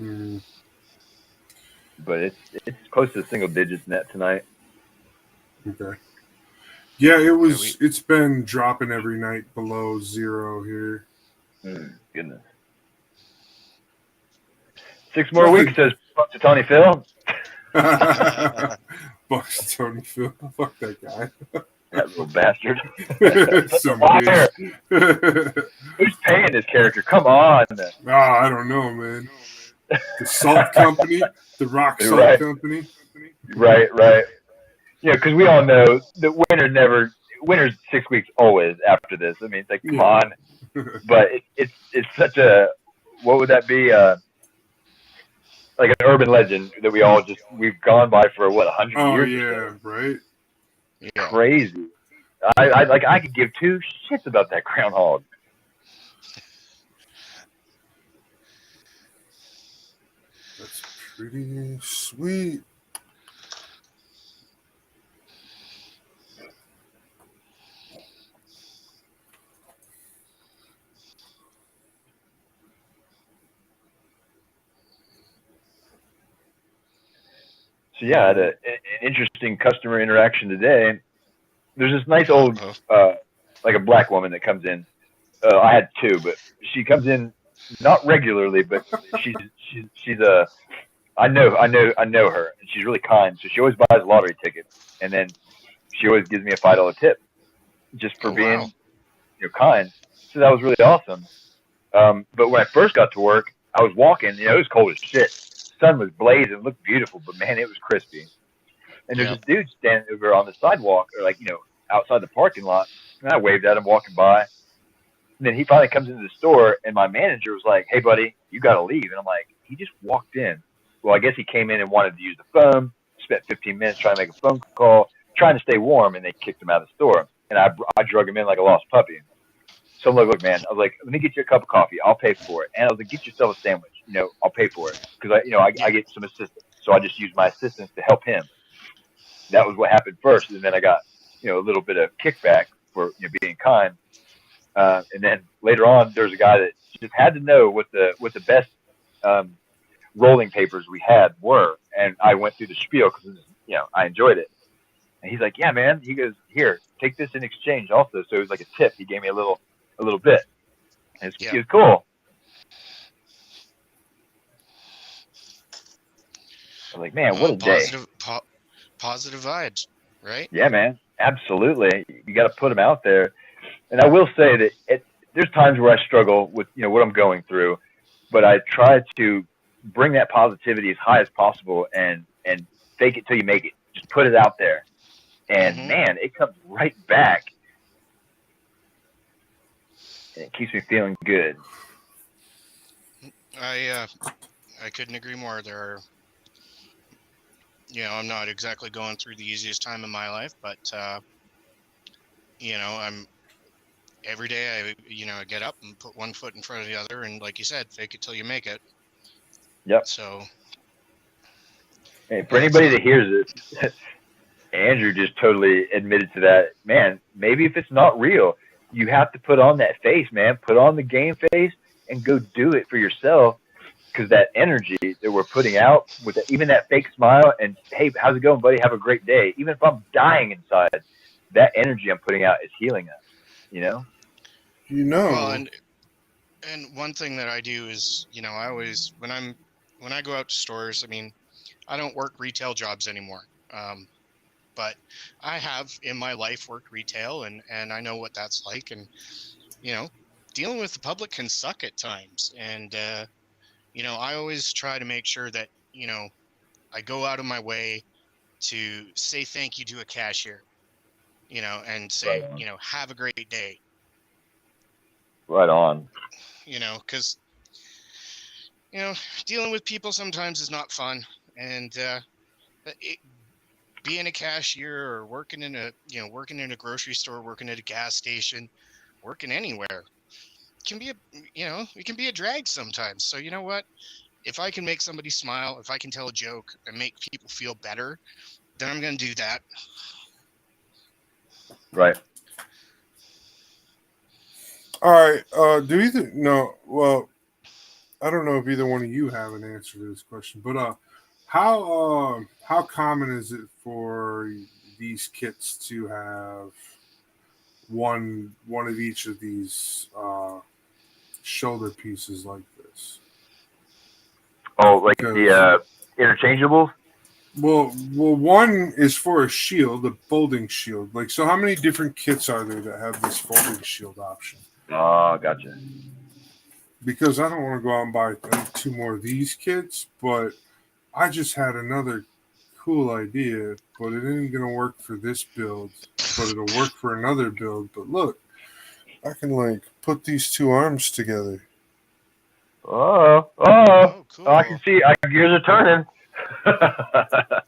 Mm. But it's close to single digits net tonight. Okay. Yeah, it's been dropping every night below 0 here. Goodness. 6 more weeks, says fuck to Tony Phil. Fuck Tony Phil. Fuck that guy. That little bastard. Some Who's paying this character? Come on. I don't know, man. The salt company, the rock salt company. Right. Yeah, because we all know that winter's 6 weeks always after this. I mean, it's like, come on. But it's such a, what would that be? Like an urban legend that we've gone by for 100 years. Oh yeah, right. Yeah. Crazy. I could give 2 shits about that groundhog. That's pretty sweet. So yeah, I had an interesting customer interaction today. There's this nice old, like a black woman that comes in. I had 2, but she comes in not regularly, but she's I know her, and she's really kind. So she always buys lottery tickets, and then she always gives me a $5 tip just for being kind. So that was really awesome. But when I first got to work, I was walking. It was cold as shit. Sun was blazing, it looked beautiful, but man, it was crispy. And there's this dude standing over on the sidewalk, or outside the parking lot, and I waved at him walking by. And then he finally comes into the store, and my manager was like, "Hey, buddy, you got to leave." And I'm like, "He just walked in." Well, I guess he came in and wanted to use the phone, spent 15 minutes trying to make a phone call, trying to stay warm, and they kicked him out of the store. And I drug him in like a lost puppy. So I'm like, "Look, man," I was like, "let me get you a cup of coffee. I'll pay for it." And I was like, "Get yourself a sandwich. I'll pay for it." Because I get some assistance. So I just used my assistance to help him. That was what happened first. And then I got, a little bit of kickback for being kind. And then later on, there's a guy that just had to know what the best rolling papers we had were. And I went through the spiel because, I enjoyed it. And he's like, "Yeah, man." He goes, "Here, take this in exchange also." So it was like a tip. He gave me a little bit. And it was cool. I was like, man, what a day. Positive vibes, right? Yeah, man. Absolutely. You got to put them out there. And I will say that there's times where I struggle with, what I'm going through, but I try to bring that positivity as high as possible and fake it till you make it. Just put it out there. And man, it comes right back. And it keeps me feeling good. I couldn't agree more. There are, I'm not exactly going through the easiest time in my life, but I'm every day I get up and put one foot in front of the other, and like you said, fake it till you make it. Yep. So, hey, for anybody that hears this, Andrew just totally admitted to that. Man, maybe if it's not real, you have to put on that face, man. Put on the game face and go do it for yourself. because that energy that we're putting out with even that fake smile and, hey, how's it going, buddy? Have a great day. Even if I'm dying inside, that energy I'm putting out is healing us, you know? Well, and one thing that I do is, I always when I go out to stores, I mean, I don't work retail jobs anymore. But I have in my life worked retail, and I know what that's like, and dealing with the public can suck at times, and I always try to make sure that I go out of my way to say thank you to a cashier, and say, Right on. have a great day, Right on. because dealing with people sometimes is not fun, and being a cashier or working in a grocery store, working at a gas station, working anywhere can be it can be a drag sometimes. So you know what? If I can make somebody smile, if I can tell a joke and make people feel better, then I'm going to do that. Right. All right. Well, I don't know if either one of you have an answer to this question, but how common is it for these kits to have one of each of these shoulder pieces like this? Oh, like the interchangeables? Well, one is for a shield, a folding shield. Like, so how many different kits are there that have this folding shield option? Oh, gotcha. Because I don't want to go out and buy 2 more of these kits, but I just had another cool idea, but it ain't going to work for this build, but it'll work for another build. But look, I can put these 2 arms together. Oh, cool. I can see gears are turning.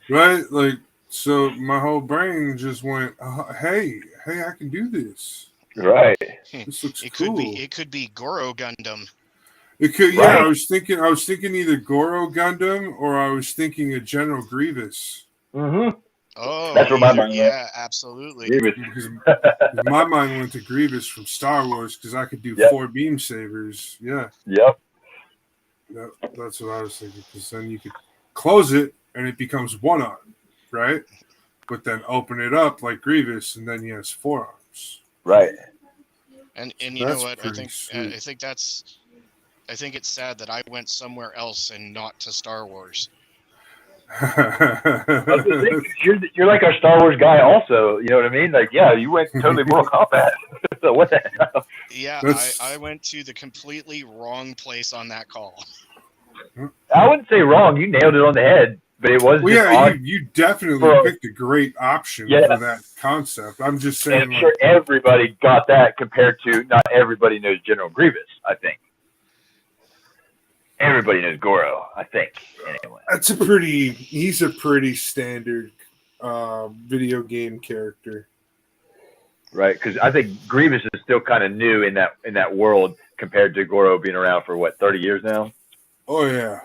Right? So my whole brain just went, hey, I can do this. Right. This looks cool. It could be Goro Gundam. It could, right. Yeah. I was thinking either Goro Gundam or I was thinking a General Grievous. Mm-hmm. Oh, that's where my mind went. Yeah, absolutely. Because my mind went to Grievous from Star Wars because I could do 4 beam sabers. Yeah. Yep. That's what I was thinking. Because then you could close it and it becomes 1 arm, right? But then open it up like Grievous and then he has 4 arms. Right. And you know what? I think it's sad that I went somewhere else and not to Star Wars. You're like our Star Wars guy also, you know what I mean? Like, yeah, you went totally Mortal Kombat. So what the hell? Yeah, I went to the completely wrong place on that call. I wouldn't say wrong. You nailed it on the head, but it was you definitely picked a great option for that concept. I'm just saying. And I'm sure everybody got that compared to not everybody knows General Grievous, I think. Everybody knows Goro, I think. Anyway, he's a pretty standard video game character, right? Because I think Grievous is still kind of new in that world compared to Goro being around for 30 years now. Oh yeah,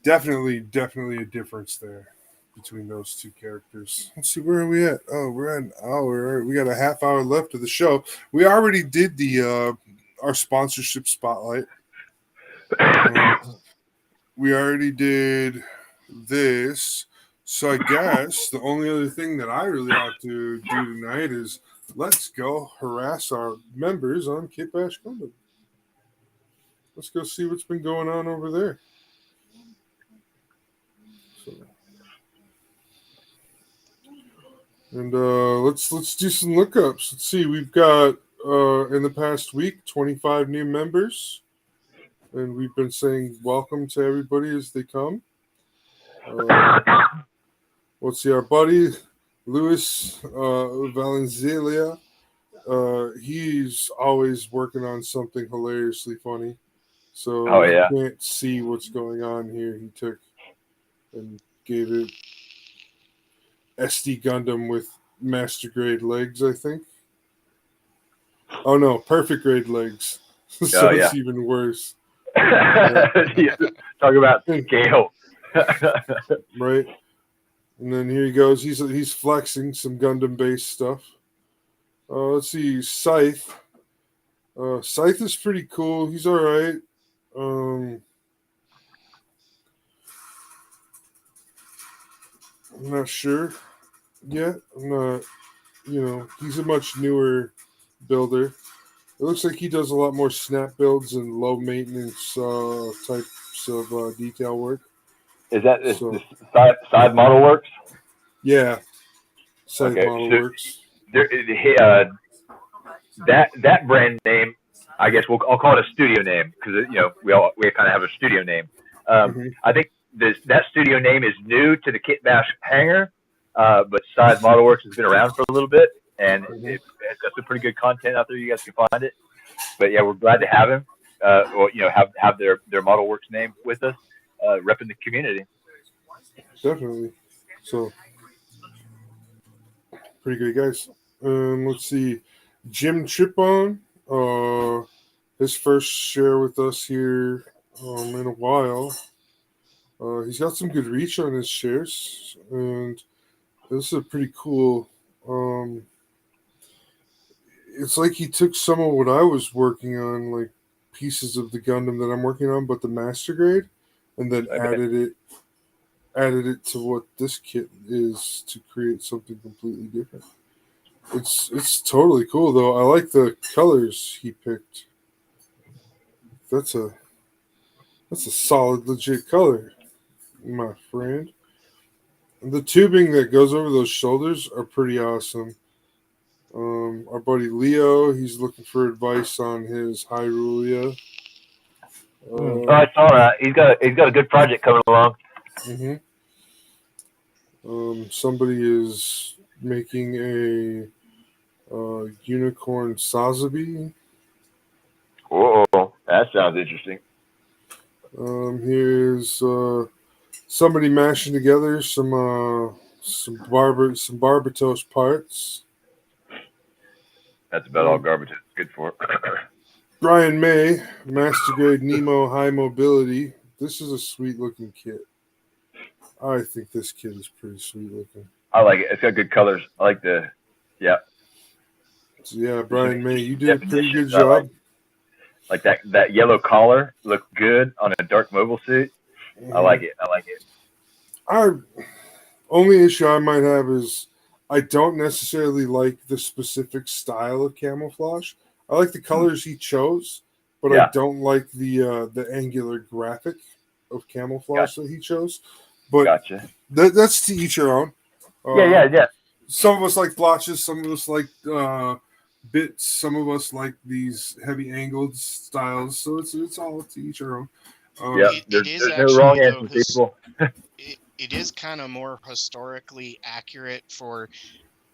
definitely a difference there between those 2 characters. Let's see, where are we at? Oh, we're at an hour. We got a half hour left of the show. We already did the our sponsorship spotlight. We already did this. So I guess the only other thing that I really have to do tonight is let's go harass our members on KitBash Gundam. Let's go see what's been going on over there. And let's do some lookups. Let's see. We've got in the past week 25 new members, and we've been saying welcome to everybody as they come. Let's see. Our buddy Luis Valenzuela. He's always working on something hilariously funny. So you can't see what's going on here. He took and gave it SD Gundam with master grade legs, I think. Oh no, perfect grade legs. So it's even worse. Talk about scale. Right. And then here he goes. He's flexing some Gundam based stuff. Let's see, Scythe. Scythe is pretty cool. He's all right. I'm not sure yet. I'm not. He's a much newer builder. It looks like he does a lot more snap builds and low maintenance types of detail work. Is that So the side model works? yeah, Scythe Okay, model so works. that brand name, I guess I'll call it a studio name because we kind of have a studio name. I think that studio name is new to the KitBash hangar, but Side Model Works has been around for a little bit, and it's got some pretty good content out there. You guys can find it. But yeah, we're glad to have him. Have their Model Works name with us, repping the community. Definitely. So pretty good guys. Let's see. Jim Chipon, his first share with us here in a while. He's got some good reach on his shares, and this is a pretty cool. It's like he took some of what I was working on, like pieces of the Gundam that I'm working on, but the master grade, and then added it to what this kit is to create something completely different. It's totally cool though. I like the colors he picked. That's a solid, legit color, my friend. And the tubing that goes over those shoulders are pretty awesome. Our buddy Leo, he's looking for advice on his Hyrulean. I saw that. He's got a good project coming along. Somebody is making a unicorn Sazabi. Oh, that sounds interesting. Here's somebody mashing together some Barbatos parts. That's about all garbage it's good for. Brian May, Master Grade Nemo High Mobility. This is a sweet looking kit. I think this kit is pretty sweet looking. I like it. It's got good colors. I like So yeah, Brian May, you did a pretty good job. Like that yellow collar looked good on a dark mobile suit. I like it. Our only issue I might have is I don't necessarily like the specific style of camouflage. I like the colors he chose, but I don't like the angular graphic of camouflage that he chose. But that's to each your own. Yeah. Some of us like blotches. Some of us like bits. Some of us like these heavy angled styles. So it's all to each our own. There's no wrong answer, people. It is kind of more historically accurate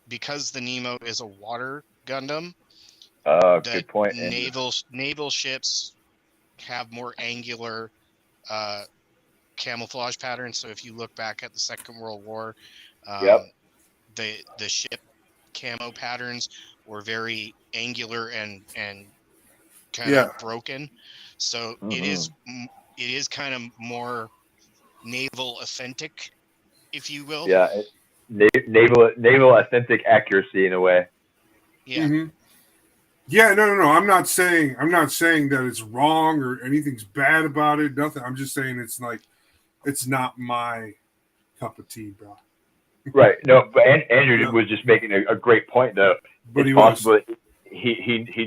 because the Nemo is a water Gundam. Good point. Naval ships have more angular camouflage patterns. So if you look back at the Second World War, the ship camo patterns were very angular and kind of broken. So it is kind of more naval authentic, if you will. Yeah, naval authentic accuracy in a way. Yeah. Yeah, no. I'm not saying that it's wrong or anything's bad about it. Nothing. I'm just saying it's not my cup of tea, bro. Right. No, but Andrew was just making a great point, though. But he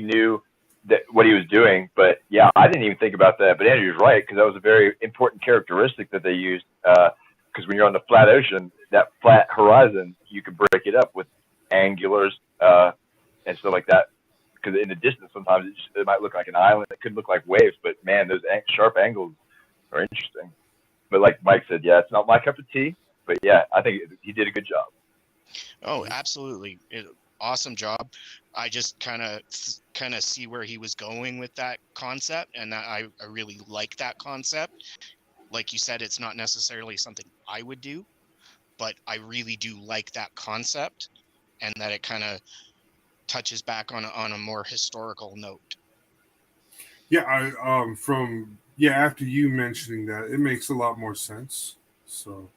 knew that what he was doing. But yeah, I didn't even think about that. But Andrew's right, because that was a very important characteristic that they used. Because when you're on the flat ocean, that flat horizon, you can break it up with angulars and stuff like that. Because in the distance, sometimes it might look like an island. It could look like waves. But man, those sharp angles are interesting. But like Mike said, yeah, it's not my cup of tea. But yeah, I think he did a good job. Oh, absolutely. Awesome job. I just kind of see where he was going with that concept, and that I really like that concept. Like you said, it's not necessarily something I would do, but I really do like that concept, and that it kind of touches back on a more historical note. Yeah, after you mentioning that, it makes a lot more sense. So,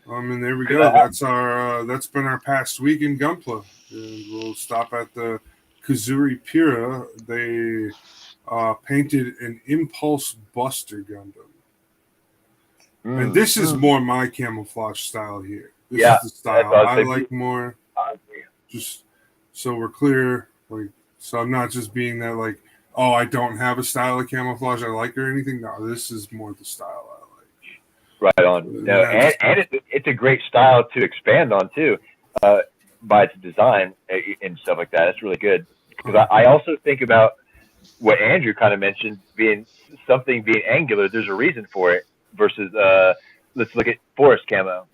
and there we go. That's been our past week in Gunpla. And we'll stop at the Kazuri Pura, they painted an Impulse Buster Gundam. And this is more my camouflage style here. This is the style I like more. Just so we're clear, like, so I'm not just being that like, oh, I don't have a style of camouflage I like or anything. No, this is more the style I like. Right on. No, and it's a great style to expand on too, by its design and stuff like that. It's really good. Because I also think about what Andrew kind of mentioned, being angular. There's a reason for it. Versus, let's look at forest camo.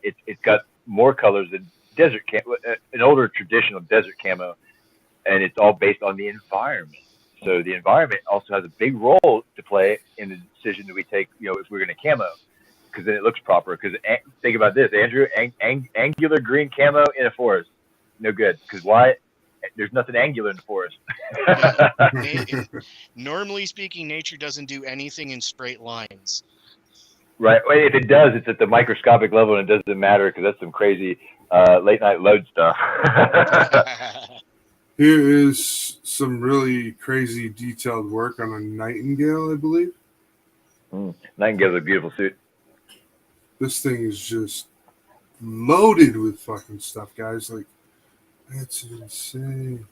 It's got more colors than desert camo, an older traditional desert camo, and it's all based on the environment. So the environment also has a big role to play in the decision that we take. If we're going to camo, because then it looks proper. Because think about this, Andrew, angular green camo in a forest, no good. Because why? There's nothing angular in the forest. Normally speaking, nature doesn't do anything in straight lines. Right. If it does, it's at the microscopic level, and it doesn't matter because that's some crazy late night load stuff. Here is some really crazy detailed work on a Nightingale, I believe. Nightingale's a beautiful suit. This thing is just loaded with fucking stuff, guys. Like, that's insane.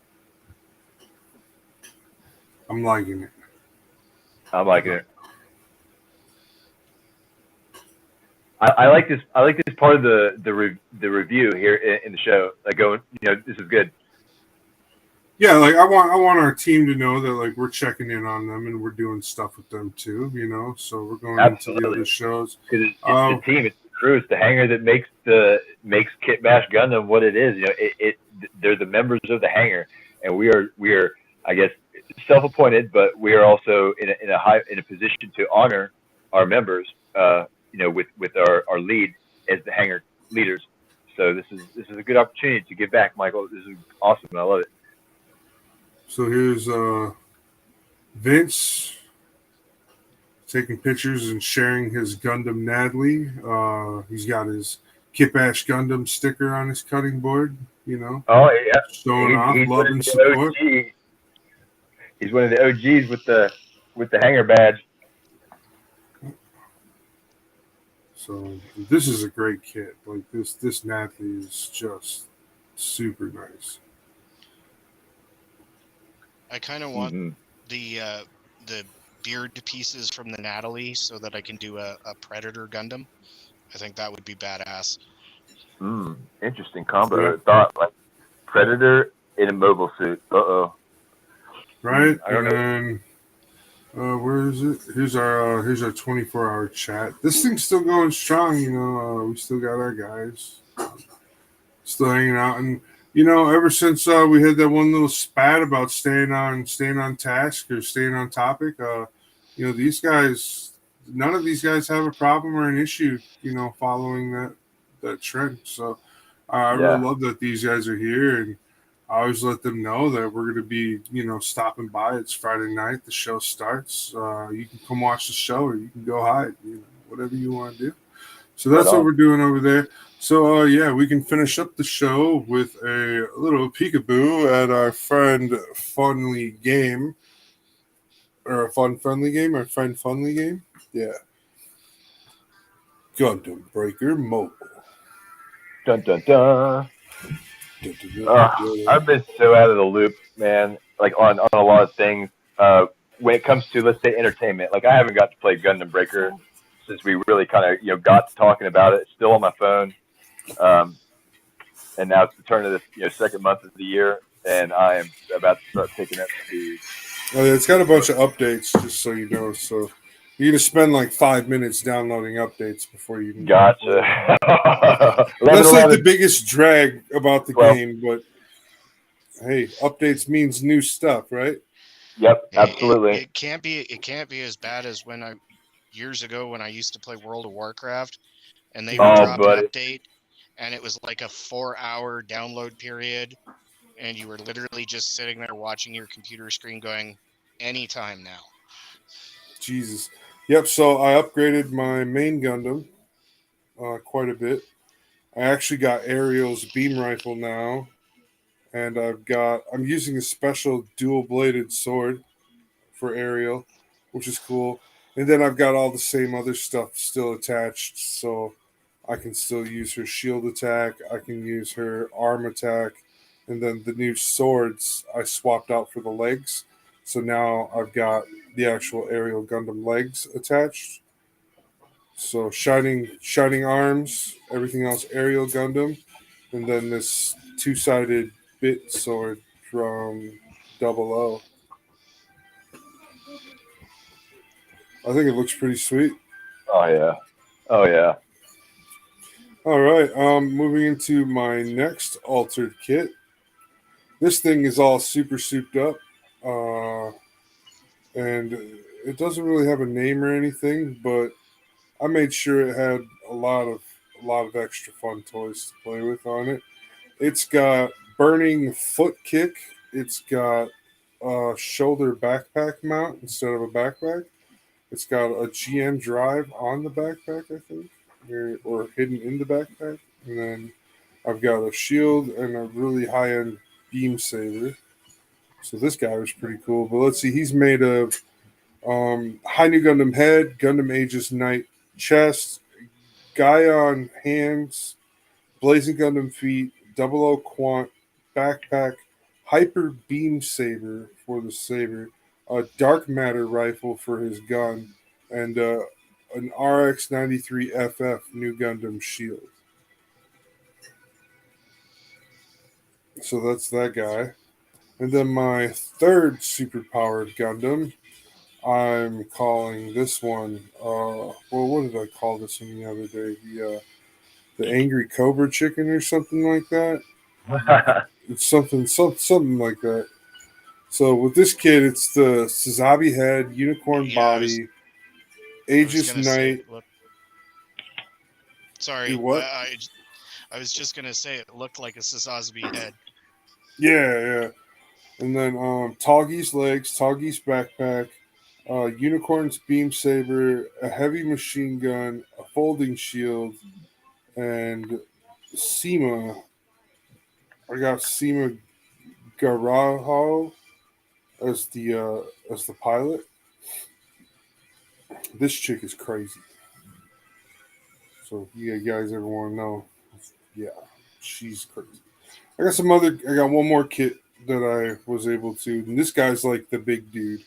I'm liking it. I'm liking it. I like this. I like this part of the review here in the show. Like, going, this is good. Yeah, like I want our team to know that like we're checking in on them and we're doing stuff with them too. So we're going into the other shows. Because it's the team, it's the crew, it's the hangar that makes KitBash Gundam what it is. They're the members of the hangar, and we are I guess self-appointed, but we are also in a position to honor our members. With our lead as the hangar leaders. So this is a good opportunity to give back, Michael. This is awesome. I love it. So here's Vince taking pictures and sharing his Gundam Nadley. He's got his KitBash Gundam sticker on his cutting board. Oh yeah, showing off love and support. OG. He's one of the OGs with the hangar badge. So this is a great kit. Like this Nathy is just super nice. I kind of want the beard pieces from the Natalie so that I can do a Predator Gundam. I think that would be badass. Interesting combo. Yeah. Thought like Predator in a mobile suit. Right, and then. Where is it? Here's our 24-hour chat. This thing's still going strong, we still got our guys still hanging out, and ever since we had that one little spat about staying on task or staying on topic, these guys, none of these guys have a problem or an issue, following that trend. So I really love that these guys are here, and I always let them know that we're going to be, stopping by. It's Friday night. The show starts. You can come watch the show or you can go hide, whatever you want to do. So that's what we're doing over there. So, we can finish up the show with a little peekaboo at our friend Funly game. Or a friendly game. Yeah. Gundam Breaker Mobile. Dun, dun, dun. I've been so out of the loop, man. Like on a lot of things. When it comes to, let's say, entertainment, like I haven't got to play Gundam Breaker since we really kind of got to talking about it. It's still on my phone, and now it's the turn of the second month of the year, and I am about to start picking up speed. It's got a bunch of updates, just so you know. So you're gonna spend like 5 minutes downloading updates before you can. Gotcha. That's like the biggest drag about the game, but hey, updates means new stuff, right? Yep, absolutely. It can't be as bad as years ago when I used to play World of Warcraft, and they would drop an update, and it was like a 4-hour download period, and you were literally just sitting there watching your computer screen going, anytime now. Jesus. Yep, so I upgraded my main Gundam quite a bit. I actually got Ariel's beam rifle now, and I'm using a special dual-bladed sword for Ariel, which is cool. And then I've got all the same other stuff still attached, so I can still use her shield attack. I can use her arm attack, and then the new swords I swapped out for the legs. So now I've got the actual Ariel Gundam legs attached. So shining arms, everything else Ariel Gundam, and then this two-sided bit sword from Double O. I think it looks pretty sweet. Oh yeah. Oh yeah. All right, moving into my next altered kit. This thing is all super souped up, and it doesn't really have a name or anything, but I made sure it had a lot of extra fun toys to play with on it. It's got burning foot kick. It's got a shoulder backpack mount instead of a backpack. It's got a GN drive on the backpack, I think, or hidden in the backpack. And then I've got a shield and a really high-end beam saber. So this guy was pretty cool. But let's see, he's made of High New Gundam head, Gundam Aegis Knight chest, Guion hands, Blazing Gundam feet, Double O Quant backpack, Hyper Beam Saber for the saber, a Dark Matter rifle for his gun, and an RX-93FF New Gundam shield. So that's that guy. And then my third superpowered Gundam, I'm calling this one. Well, what did I call this one the other day? The Angry Cobra Chicken or something like that. It's something like that. So with this kid, it's the Sazabi head, unicorn body, Aegis Knight. Sorry, what? I was just gonna say it looked like a Sazabi head. Yeah. And then Toggy's legs, Toggy's backpack, Unicorn's beam saber, a heavy machine gun, a folding shield, and Seema. I got Seema Garaho as the pilot. This chick is crazy. So you guys ever want to know? Yeah, she's crazy. I got one more kit that I was able to, and this guy's like the big dude.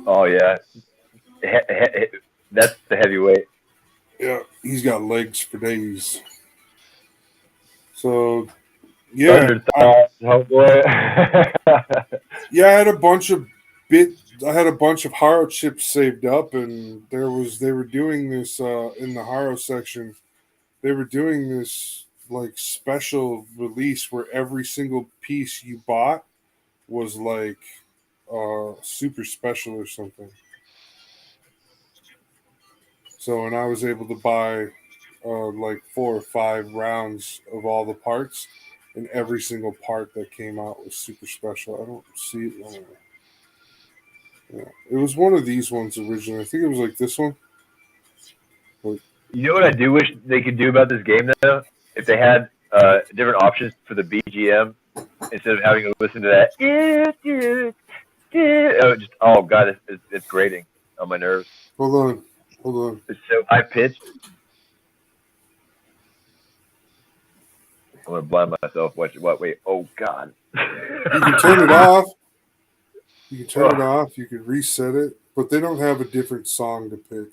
Oh yeah. That's the heavyweight. Yeah, he's got legs for days. So yeah, yeah, I had a bunch of Haro chips saved up, and they were doing this in the Haro section. They were doing this like special release where every single piece you bought was like super special or something. So, and I was able to buy like 4 or 5 rounds of all the parts, and every single part that came out was super special. I don't see it. Yeah. It was one of these ones originally. I think it was like this one. But, you know what I do wish they could do about this game though? If they had different options for the BGM instead of having to listen to that. Oh god, it's grating on my nerves. Hold on. It's so high pitched. I'm gonna blind myself. Watch what? Wait. Oh god. You can turn it off. You can reset it, but they don't have a different song to pick.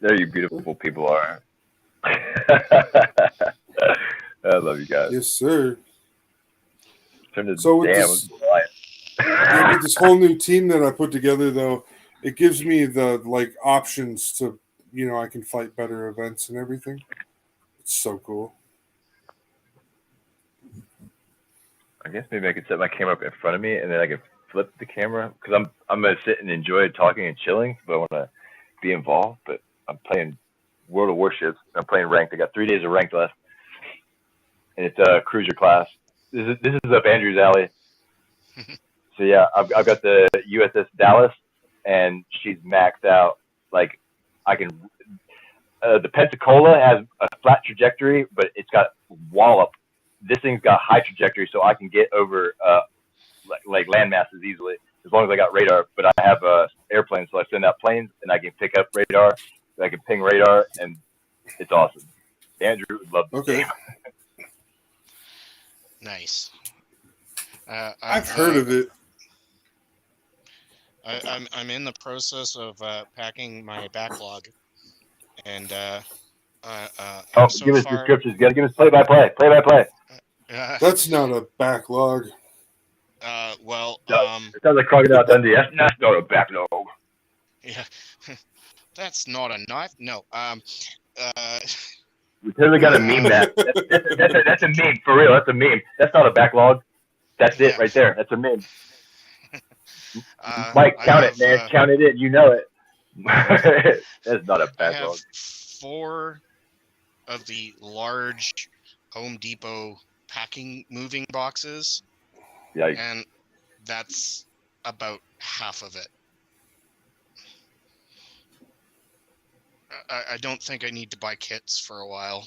There you beautiful people are. I love you guys. Yes, sir. Turn this So with damn this whole new team that I put together, though, it gives me the like options to, I can fight better events and everything. It's so cool. I guess maybe I could set my camera up in front of me and then I could flip the camera because I'm gonna sit and enjoy talking and chilling, but I want to be involved. But I'm playing World of Warships. I'm playing ranked. I got 3 days of ranked left, and it's a cruiser class. This is up Andrew's alley. So yeah, I've got the USS Dallas, and she's maxed out. Like I can The Pensacola has a flat trajectory, but it's got wallop. This thing's got high trajectory, so I can get over like land masses easily as long as I got radar. But I have airplanes, so I send out planes and I can pick up radar. I can ping radar, and it's awesome. Andrew would love this game. Nice. I've heard of it. I'm in the process of packing my backlog, and so give us far, descriptions. You got to give us play-by-play. Play-by-play. That's not a backlog. Well, it sounds like Crocodile Dundee. That's not a backlog. Yeah, that's not a knife. No. We totally got to meme that. That's a meme for real. That's a meme. That's not a backlog. That's it right there. That's a meme. Mike, count it, man. Count it in. You know it. That's not a backlog. I have 4 of the large Home Depot packing moving boxes. Yikes. And that's about half of it. I don't think I need to buy kits for a while.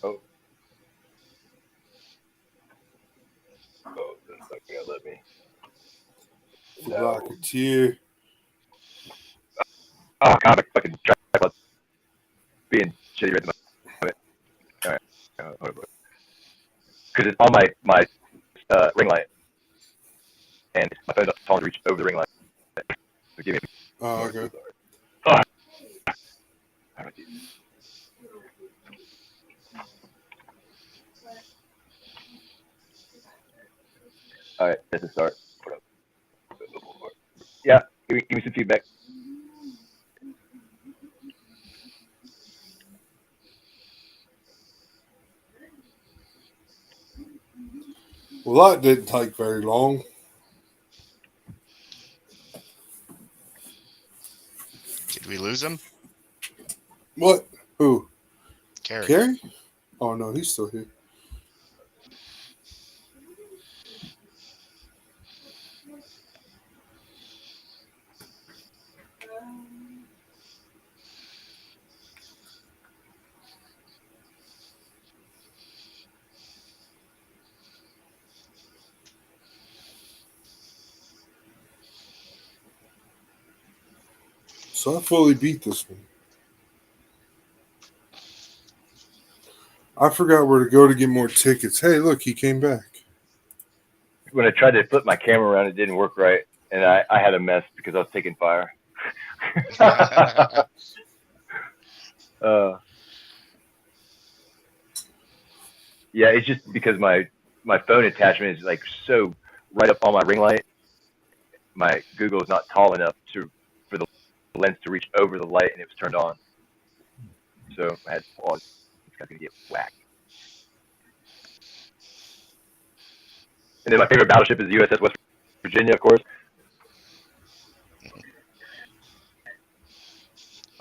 Oh, that's not gonna let me. Rocketeer. Oh God, my fucking tripod being shitty right now. All right, because it's on my ring light, and my phone's tall to reach over the ring light. So give me. Oh, okay. Oh. All right, that's a start. Yeah, give me some feedback. Well, that didn't take very long. Did we lose him? What? Who? Carrie. Oh, no, he's still here. So I fully beat this one. I forgot where to go to get more tickets. Hey, look, he came back. When I tried to flip my camera around, it didn't work right, and I had a mess because I was taking fire. Yeah, it's just because my phone attachment is like so right up on my ring light. My Google is not tall enough for the lens to reach over the light, and it was turned on. So I had to pause. It's gonna get whacked. And then my favorite battleship is the USS West Virginia, of course.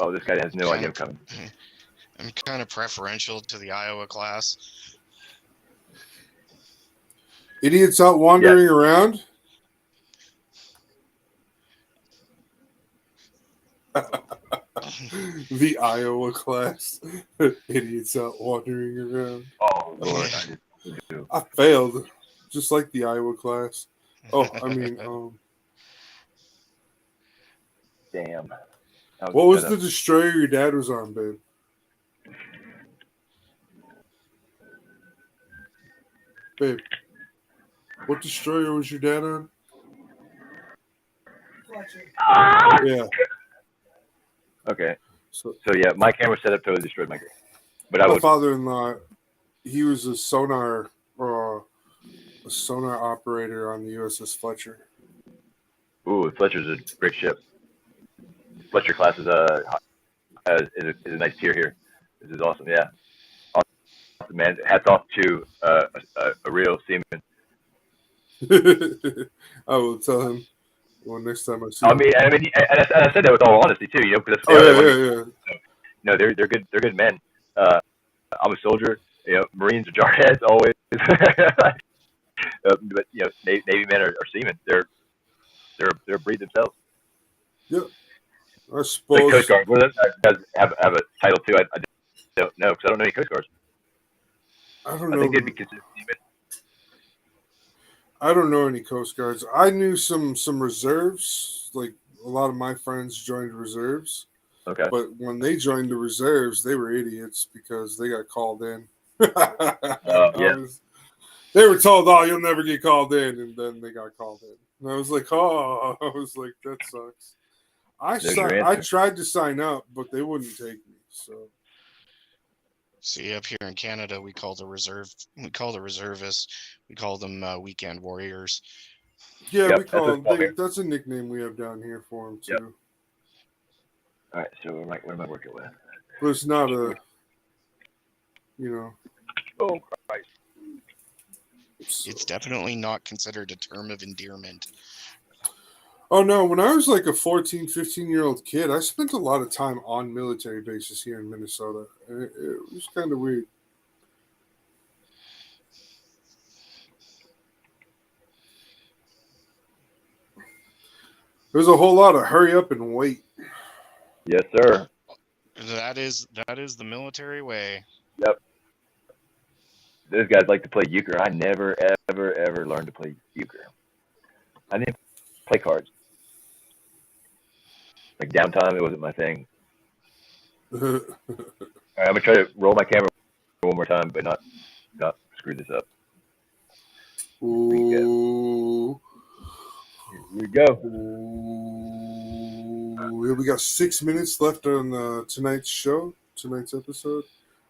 Oh, this guy has no idea I'm coming. I'm kind of preferential to the Iowa class. Idiots out wandering around? The Iowa class. Idiots out wandering around. Oh, Lord. I failed. Just like the Iowa class. Oh, I mean, damn. What was the destroyer your dad was on, babe? Babe, what destroyer was your dad on? Yeah. Okay. So yeah, my camera setup totally destroyed my game. But my father-in-law, he was a sonar operator on the USS Fletcher. Ooh, Fletcher's a great ship. Fletcher class is a nice tier here. This is awesome. Yeah. Awesome, man. Hats off to a real seaman. I will tell him. Well, next time I see him. I said that with all honesty too, because yeah. No, they're good. They're good men. I'm a soldier. Marines are jarheads always. But Navy men are seamen. They're a breed themselves. Yep. I Like suppose. Coast Guard. Well, that does have a title too. I don't know because I don't know any Coast Guards. I don't I think they'd be know. considered seamen. I don't know any Coast Guards. I knew some reserves. Like a lot of my friends joined reserves, Okay. but when they joined the reserves, they were idiots because they got called in. Yeah. They were told, "Oh, you'll never get called in," and then they got called in. And I was like, "Oh," I was like, "That sucks." There's your I answer. tried to sign up, but they wouldn't take me. So See, up here in Canada, we call the reservists, we call them weekend warriors. yeah, Yep. we That's call what's called here. that's a nickname we have down here for them Yep. too. All right. So what am I working with? But it's not a, you know. Oh Christ. So. It's definitely not considered a term of endearment. Oh no, when I was like a 14, 15-year-old kid, I spent a lot of time on military bases here in Minnesota. And it was kind of weird. There's a whole lot of hurry up and wait. Yes, sir. That is the military way. Yep. Those guys like to play euchre. I never, ever, ever learned to play euchre. I didn't play cards. Like downtime, it wasn't my thing. All right, I'm gonna try to roll my camera one more time, but not screw this up. Ooh. Here we go. Ooh. We got 6 minutes left on tonight's episode.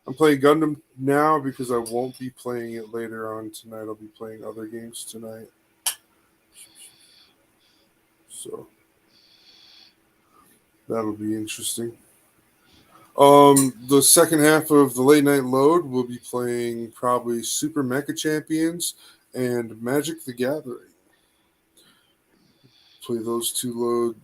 I'm playing Gundam now because I won't be playing it later on tonight. I'll be playing other games tonight. So that'll be interesting. The second half of the late night load, we'll be playing probably Super Mecha Champions and Magic the Gathering. Play those two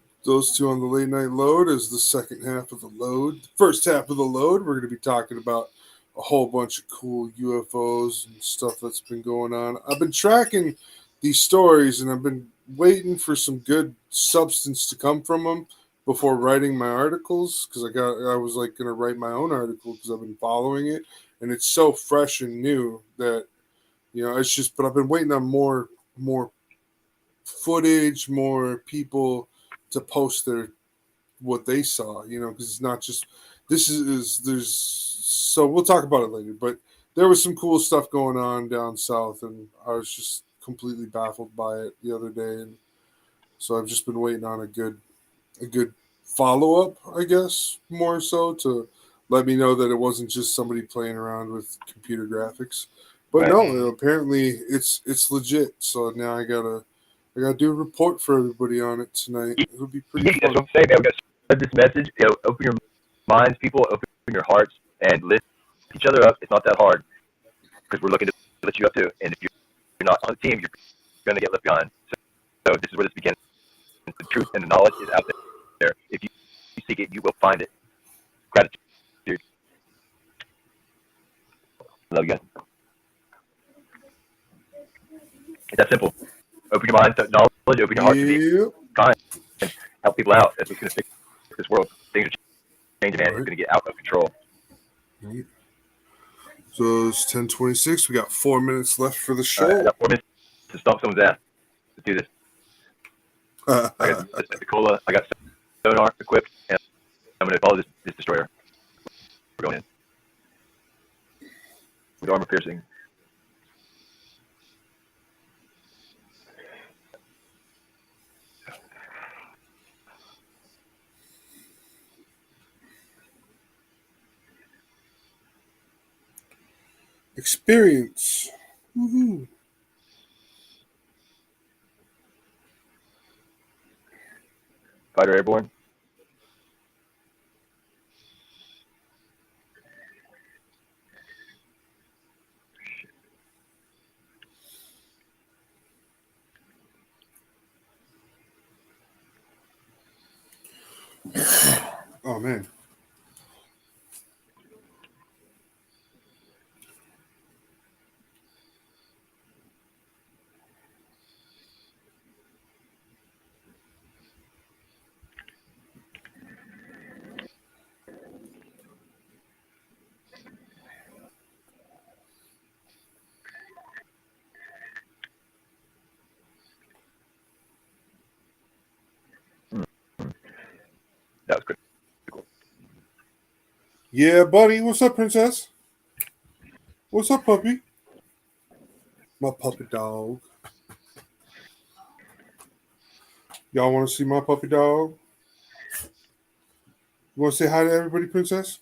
on the late night load as the second half of the load. The first half of the load, we're going to be talking about a whole bunch of cool UFOs and stuff that's been going on. I've been tracking these stories and I've been waiting for some good substance to come from them before writing my articles because I was like going to write my own article because I've been following it and it's so fresh and new that it's just. But I've been waiting on more footage, more people to post what they saw, because it's not just there's so we'll talk about it later, but there was some cool stuff going on down south and I was just completely baffled by it the other day, and so I've just been waiting on a good follow-up, I guess, more so to let me know that it wasn't just somebody playing around with computer graphics. But Right. no, apparently it's legit. So now I gotta do a report for everybody on it tonight. It'll be pretty That's fun. what I'm saying, man. We got to spread this message. Open your minds, people. Open your hearts, and lift each other up. It's not that hard because we're looking to lift you up too. And if you're not on the team, you're going to get left behind. So this is where this begins. The truth and the knowledge is out there. If you seek it, you will find it. Gratitude. Love you guys. It's that simple. Open your mind to knowledge. Open your heart to be kind. And help people out. That's what's going to fix this world. Things are changing, man. It's going to get out of control. Right. So it's 10:26. We got 4 minutes left for the show. I got 4 minutes to stomp someone's ass. Let's do this. I got the cola. I got sonar equipped, and I'm going to follow this destroyer. We're going in with armor piercing. Experience. Woohoo. Fighter airborne. Oh man. That was pretty. Yeah, buddy. What's up, princess? What's up, puppy? My puppy dog. Y'all want to see my puppy dog? You want to say hi to everybody, princess?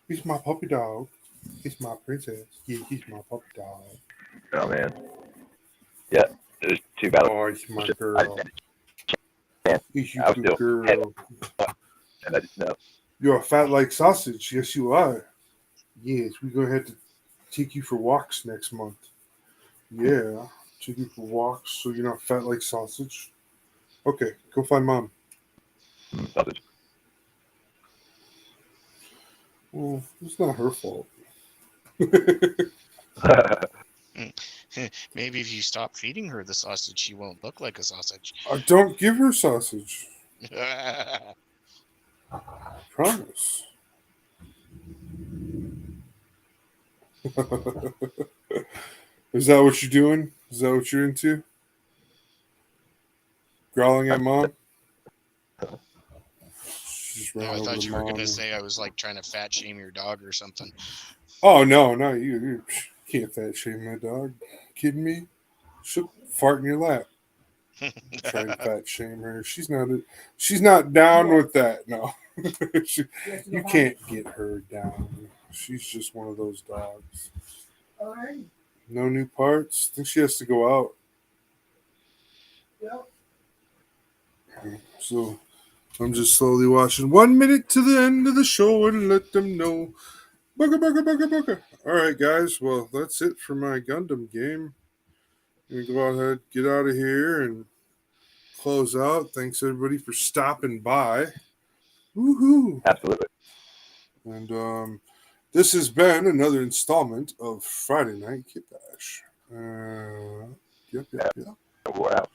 He's my puppy dog. He's my princess. Yeah, he's my puppy dog. Oh man. Yeah, there's two battles. Oh, he's my I girl. can't. He's your I was good still head girl. and I just know. You're a fat like sausage. Yes, you are. Yes, we're going to have to take you for walks next month. Yeah, take you for walks so you're not fat like sausage. Okay, go find mom. Sausage. Well, it's not her fault. Maybe if you stop feeding her the sausage, she won't look like a sausage. I don't give her sausage. Promise. Is that what you're doing? Is that what you're into? Growling at mom? She just No, ran I over thought to you were mom. gonna say I was like trying to fat shame your dog or something. Oh, no, not you. You can't fat shame my dog. Kidding me? She'll fart in your lap. Try and fat shame her. She's not down with that. No. You can't get her down. She's just one of those dogs. All right. No new parts. I think she has to go out. Yep. So I'm just slowly watching 1 minute to the end of the show and let them know. Bugger, bugger, bugger, bugger. All right, guys. Well, that's it for my Gundam game. I'm going to go ahead, get out of here, and close out. Thanks, everybody, for stopping by. Woohoo! Absolutely. And this has been another installment of Friday Night KitBash. Yep. We're out.